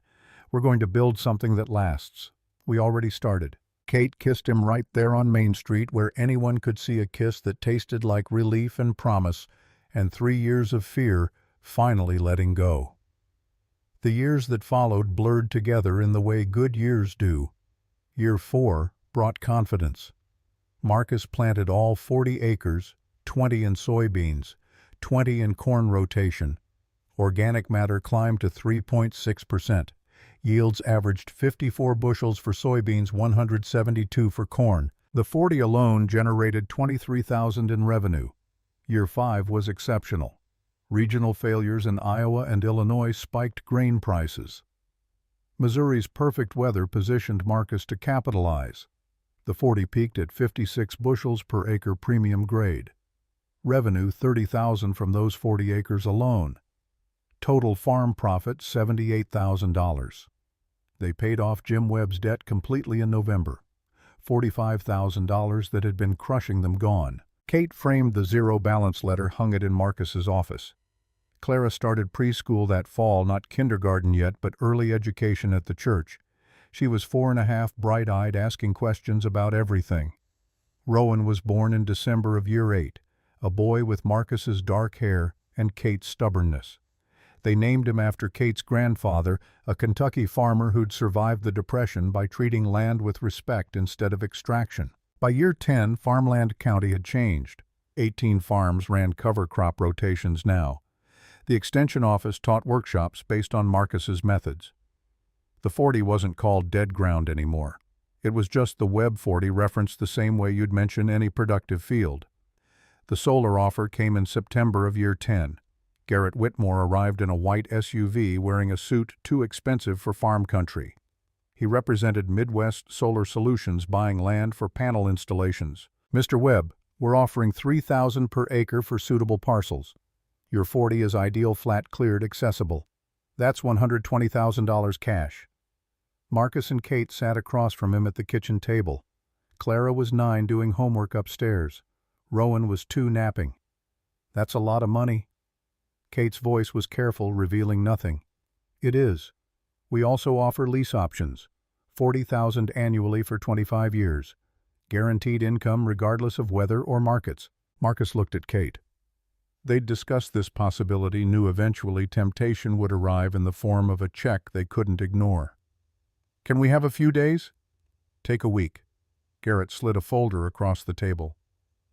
A: We're going to build something that lasts. We already started. Kate kissed him right there on Main Street, where anyone could see a kiss that tasted like relief and promise, and 3 years of fear finally letting go. The years that followed blurred together in the way good years do. Year 4 brought confidence. Marcus planted all 40 acres, 20 in soybeans, 20 in corn rotation. Organic matter climbed to 3.6%. Yields averaged 54 bushels for soybeans, 172 for corn. The 40 alone generated $23,000 in revenue. Year 5 was exceptional. Regional failures in Iowa and Illinois spiked grain prices. Missouri's perfect weather positioned Marcus to capitalize. The 40 peaked at 56 bushels per acre premium grade. Revenue $30,000 from those 40 acres alone. Total farm profit $78,000. They paid off Jim Webb's debt completely in November. $45,000 that had been crushing them gone. Kate framed the zero balance letter, hung it in Marcus's office. Clara started preschool that fall, not kindergarten yet, but early education at the church. She was 4.5, bright-eyed, asking questions about everything. Rowan was born in December of year 8, a boy with Marcus's dark hair and Kate's stubbornness. They named him after Kate's grandfather, a Kentucky farmer who'd survived the Depression by treating land with respect instead of extraction. By year 10, farmland county had changed. 18 farms ran cover crop rotations now. The extension office taught workshops based on Marcus's methods. The 40 wasn't called dead ground anymore. It was just the Webb 40, referenced the same way you'd mention any productive field. The solar offer came in September of year 10. Garrett Whitmore arrived in a white SUV wearing a suit too expensive for farm country. He represented Midwest Solar Solutions, buying land for panel installations. Mr. Webb, we're offering $3,000 per acre for suitable parcels. Your 40 is ideal, flat, cleared, accessible. That's $120,000 cash. Marcus and Kate sat across from him at the kitchen table. Clara was 9, doing homework upstairs. Rowan was 2, napping. That's a lot of money. Kate's voice was careful, revealing nothing. It is. We also offer lease options. $40,000 annually for 25 years. Guaranteed income regardless of weather or markets. Marcus looked at Kate. They'd discussed this possibility, knew eventually temptation would arrive in the form of a check they couldn't ignore. Can we have a few days? Take a week. Garrett slid a folder across the table.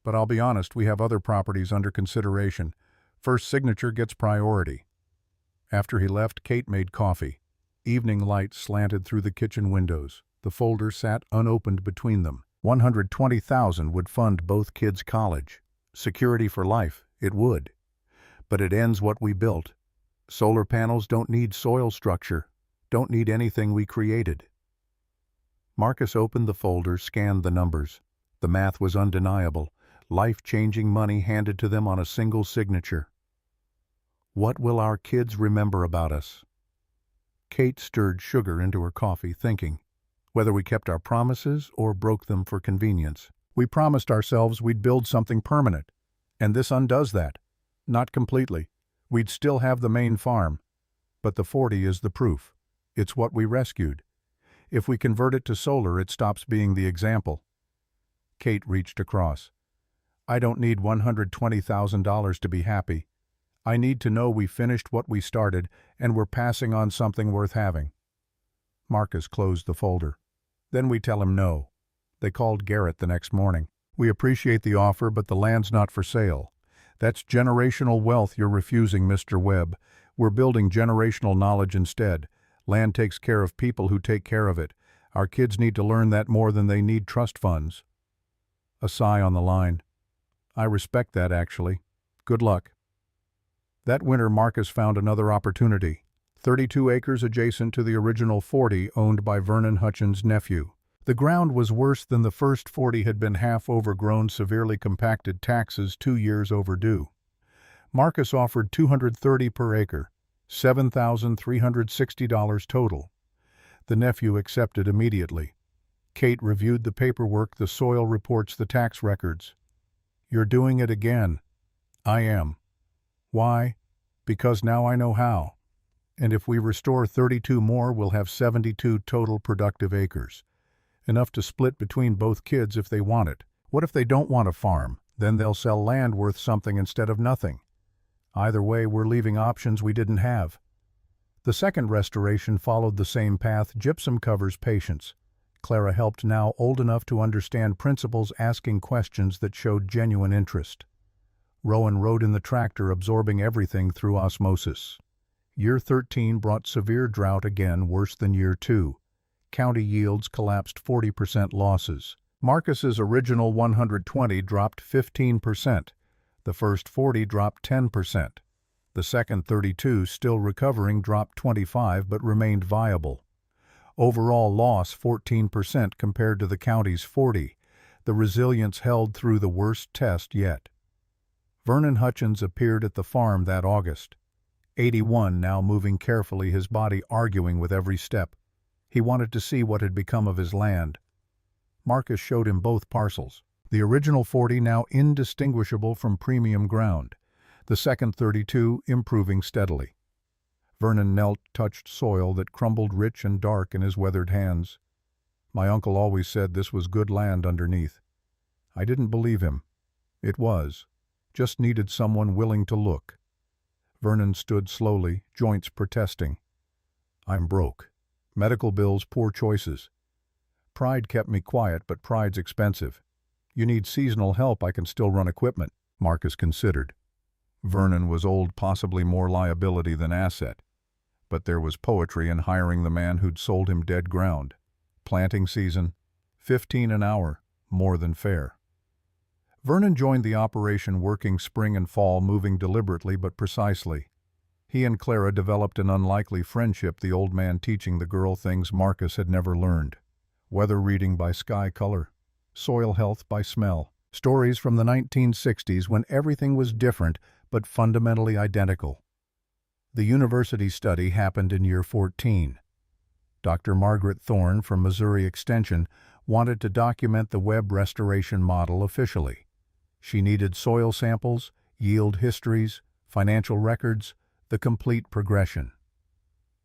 A: But I'll be honest, we have other properties under consideration. First signature gets priority. After he left, Kate made coffee. Evening light slanted through the kitchen windows. The folder sat unopened between them. $120,000 would fund both kids' college. Security for life, it would. But it ends what we built. Solar panels don't need soil structure, don't need anything we created. Marcus opened the folder, scanned the numbers. The math was undeniable, life-changing money handed to them on a single signature. What will our kids remember about us? Kate stirred sugar into her coffee, thinking, whether we kept our promises or broke them for convenience. We promised ourselves we'd build something permanent, and this undoes that. Not completely. We'd still have the main farm, but the 40 is the proof. It's what we rescued. If we convert it to solar, it stops being the example. Kate reached across. I don't need $120,000 to be happy. I need to know we finished what we started and we're passing on something worth having. Marcus closed the folder. Then we tell him no. They called Garrett the next morning. We appreciate the offer, but the land's not for sale. That's generational wealth you're refusing, Mr. Webb. We're building generational knowledge instead. Land takes care of people who take care of it. Our kids need to learn that more than they need trust funds. A sigh on the line. I respect that, actually. Good luck. That winter, Marcus found another opportunity. 32 acres adjacent to the original 40 owned by Vernon Hutchins' nephew. The ground was worse than the first 40 had been, half overgrown, severely compacted, taxes 2 years overdue. Marcus offered $230 per acre, $7,360 total. The nephew accepted immediately. Kate reviewed the paperwork, the soil reports, the tax records. You're doing it again. I am. Why? Because now I know how. And if we restore 32 more, we'll have 72 total productive acres. Enough to split between both kids if they want it. What if they don't want a farm? Then they'll sell land worth something instead of nothing. Either way, we're leaving options we didn't have. The second restoration followed the same path. Gypsum covers patience. Clara helped, now old enough to understand principles, asking questions that showed genuine interest. Rowan rode in the tractor, absorbing everything through osmosis. Year 13 brought severe drought again, worse than year 2. County yields collapsed, 40% losses. Marcus's original 120 dropped 15%. The first 40 dropped 10%. The second 32, still recovering, dropped 25% but remained viable. Overall loss 14% compared to the county's 40%. The resilience held through the worst test yet. Vernon Hutchins appeared at the farm that August. 81 now, moving carefully, his body arguing with every step. He wanted to see what had become of his land. Marcus showed him both parcels. The original 40 now indistinguishable from premium ground. The second 32 improving steadily. Vernon knelt, touched soil that crumbled rich and dark in his weathered hands. My uncle always said this was good land underneath. I didn't believe him. It was. Just needed someone willing to look. Vernon stood slowly, joints protesting. I'm broke. Medical bills, poor choices. Pride kept me quiet, but pride's expensive. You need seasonal help, I can still run equipment. Marcus considered. Vernon was old, possibly more liability than asset. But there was poetry in hiring the man who'd sold him dead ground. Planting season, $15 an hour, more than fair. Vernon joined the operation, working spring and fall, moving deliberately but precisely. He and Clara developed an unlikely friendship, the old man teaching the girl things Marcus had never learned. Weather reading by sky color, soil health by smell. Stories from the 1960s when everything was different but fundamentally identical. The university study happened in year 14. Dr. Margaret Thorne from Missouri Extension wanted to document the Webb restoration model officially. She needed soil samples, yield histories, financial records, the complete progression.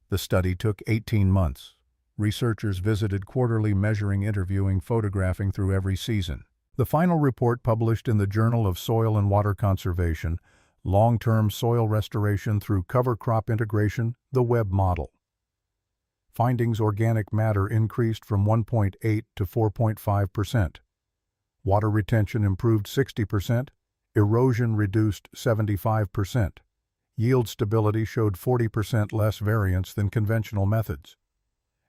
A: The study took 18 months. Researchers visited quarterly, measuring, interviewing, photographing through every season. The final report, published in the Journal of Soil and Water Conservation, Long-Term Soil Restoration Through Cover Crop Integration, the Webb Model. Findings: organic matter increased from 1.8 to 4.5%. Water retention improved 60%. Erosion reduced 75%. Yield stability showed 40% less variance than conventional methods.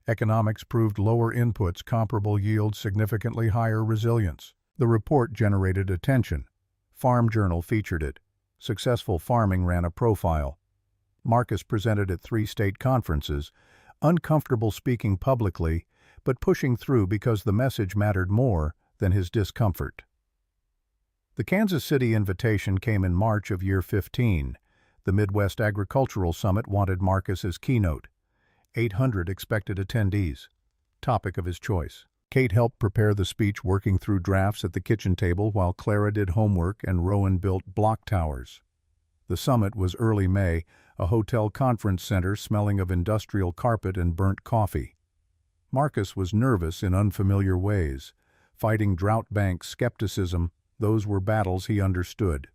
A: Economics proved lower inputs, comparable yields, significantly higher resilience. The report generated attention. Farm Journal featured it. Successful Farming ran a profile. Marcus presented at 3 state conferences, uncomfortable speaking publicly, but pushing through because the message mattered more than his discomfort. The Kansas City invitation came in March of year 15. The Midwest Agricultural Summit wanted Marcus as keynote. 800 expected attendees. Topic of his choice. Kate helped prepare the speech, working through drafts at the kitchen table while Clara did homework and Rowan built block towers. The summit was early May, a hotel conference center smelling of industrial carpet and burnt coffee. Marcus was nervous in unfamiliar ways. Fighting drought bank skepticism, those were battles he understood.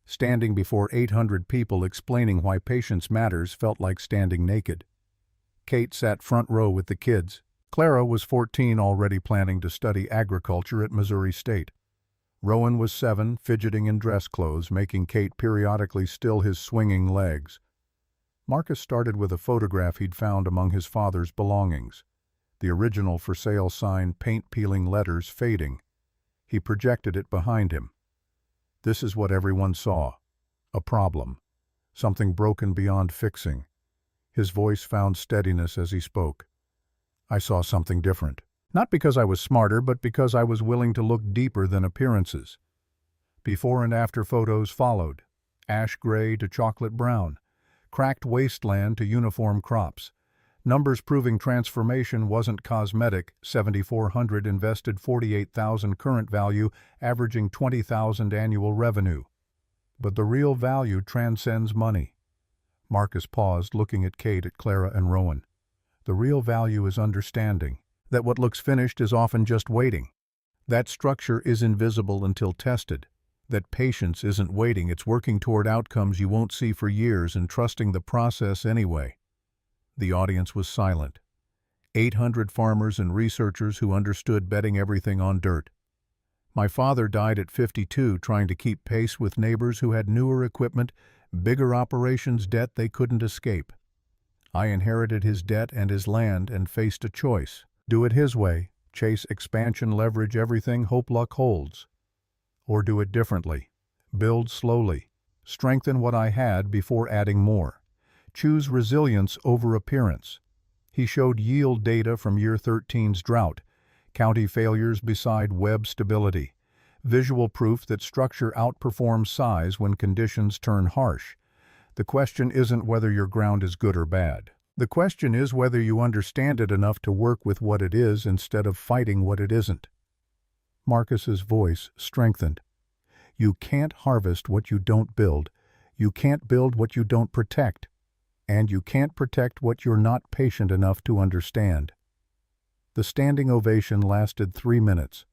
A: Standing before 800 people explaining why patience matters felt like standing naked. Kate sat front row with the kids. Clara was 14, already planning to study agriculture at Missouri State. Rowan was 7, fidgeting in dress clothes, making Kate periodically still his swinging legs. Marcus started with a photograph he'd found among his father's belongings. The original for sale sign, paint-peeling letters fading. He projected it behind him. This is what everyone saw. A problem. Something broken beyond fixing. His voice found steadiness as he spoke. I saw something different. Not because I was smarter, but because I was willing to look deeper than appearances. Before and after photos followed. Ash gray to chocolate brown. Cracked wasteland to uniform crops. Numbers proving transformation wasn't cosmetic. 7,400 invested, 48,000 current value, averaging 20,000 annual revenue. But the real value transcends money. Marcus paused, looking at Kate, at Clara and Rowan. The real value is understanding that what looks finished is often just waiting. That structure is invisible until tested. That patience isn't waiting, it's working toward outcomes you won't see for years and trusting the process anyway. The audience was silent. 800 farmers and researchers who understood betting everything on dirt. My father died at 52 trying to keep pace with neighbors who had newer equipment, bigger operations, debt they couldn't escape. I inherited his debt and his land and faced a choice. Do it his way, chase expansion, leverage everything, hope luck holds. Or do it differently. Build slowly. Strengthen what I had before adding more. Choose resilience over appearance. He showed yield data from year 13's drought, county failures beside web stability, visual proof that structure outperforms size when conditions turn harsh. The question isn't whether your ground is good or bad. The question is whether you understand it enough to work with what it is instead of fighting what it isn't. Marcus's voice strengthened. You can't harvest what you don't build. You can't build what you don't protect. And you can't protect what you're not patient enough to understand. The standing ovation lasted 3 minutes.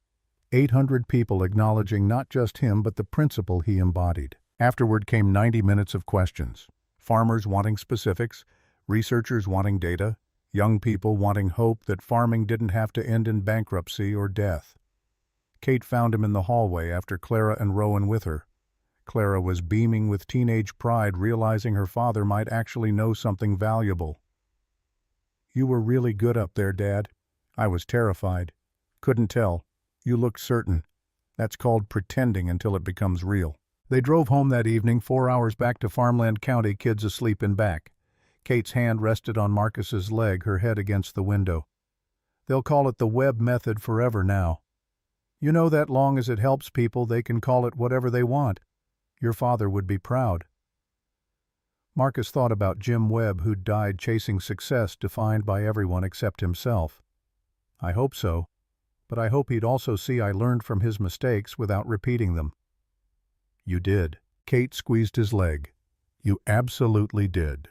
A: 800 people acknowledging not just him but the principle he embodied. Afterward came 90 minutes of questions. Farmers wanting specifics, researchers wanting data, young people wanting hope that farming didn't have to end in bankruptcy or death. Kate found him in the hallway after Clara and Rowan with her. Clara was beaming with teenage pride, realizing her father might actually know something valuable. You were really good up there, Dad. I was terrified. Couldn't tell. You looked certain. That's called pretending until it becomes real. They drove home that evening, 4 hours back to Farmland County, kids asleep in back. Kate's hand rested on Marcus's leg, her head against the window. They'll call it the Webb method forever now. You know that long as it helps people, they can call it whatever they want. Your father would be proud. Marcus thought about Jim Webb, who'd died chasing success defined by everyone except himself. I hope so, but I hope he'd also see I learned from his mistakes without repeating them. You did. Kate squeezed his leg. You absolutely did.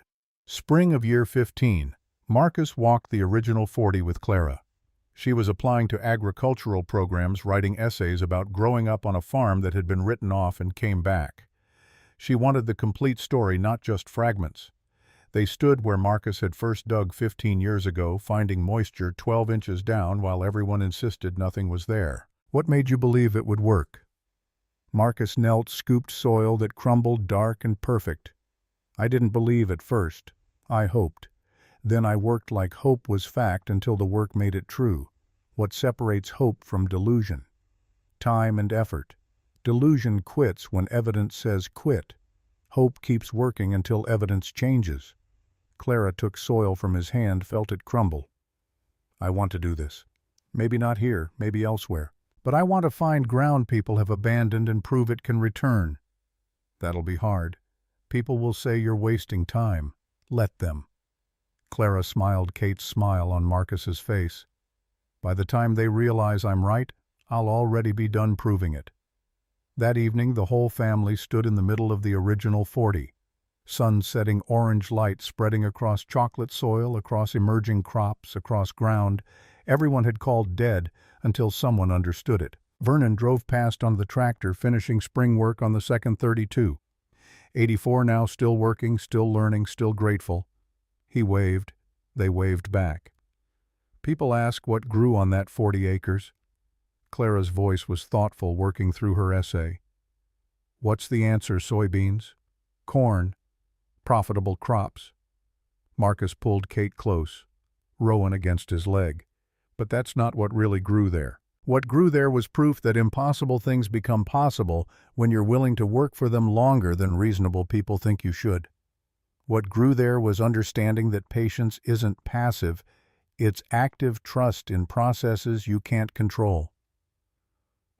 A: Spring of year 15. Marcus walked the original 40 with Clara. She was applying to agricultural programs, writing essays about growing up on a farm that had been written off and came back. She wanted the complete story, not just fragments. They stood where Marcus had first dug 15 years ago, finding moisture 12 inches down while everyone insisted nothing was there. What made you believe it would work? Marcus knelt, scooped soil that crumbled dark and perfect. I didn't believe at first. I hoped. Then I worked like hope was fact until the work made it true. What separates hope from delusion? Time and effort. Delusion quits when evidence says quit. Hope keeps working until evidence changes. Clara took soil from his hand, felt it crumble. I want to do this. Maybe not here, maybe elsewhere. But I want to find ground people have abandoned and prove it can return. That'll be hard. People will say you're wasting time. Let them. Clara smiled Kate's smile on Marcus's face. By the time they realize I'm right, I'll already be done proving it. That evening, the whole family stood in the middle of the original 40. Sun-setting orange light spreading across chocolate soil, across emerging crops, across ground. Everyone had called dead until someone understood it. Vernon drove past on the tractor, finishing spring work on the second 32. 84 now, still working, still learning, still grateful. He waved. They waved back. People ask what grew on that 40 acres. Clara's voice was thoughtful, working through her essay. What's the answer? Soybeans? Corn? Profitable crops? Marcus pulled Kate close, Rowan against his leg. But that's not what really grew there. What grew there was proof that impossible things become possible when you're willing to work for them longer than reasonable people think you should. What grew there was understanding that patience isn't passive, it's active trust in processes you can't control.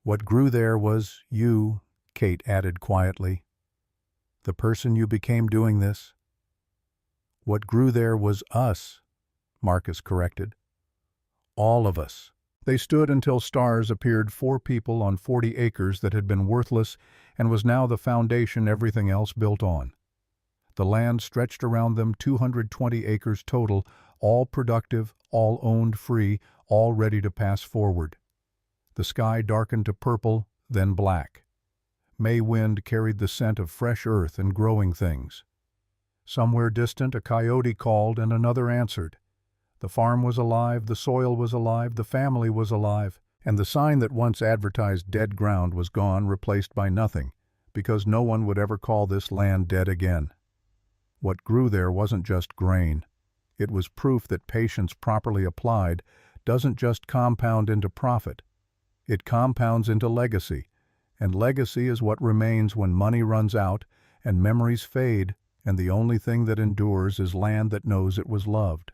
A: What grew there was you, Kate added quietly. The person you became doing this. What grew there was us, Marcus corrected. All of us. They stood until stars appeared, 4 people on 40 acres that had been worthless and was now the foundation everything else built on. The land stretched around them, 220 acres total, all productive, all owned free, all ready to pass forward. The sky darkened to purple, then black. May wind carried the scent of fresh earth and growing things. Somewhere distant a coyote called and another answered. The farm was alive, the soil was alive, the family was alive, and the sign that once advertised dead ground was gone, replaced by nothing, because no one would ever call this land dead again. What grew there wasn't just grain. It was proof that patience properly applied doesn't just compound into profit. It compounds into legacy, and legacy is what remains when money runs out and memories fade, and the only thing that endures is land that knows it was loved.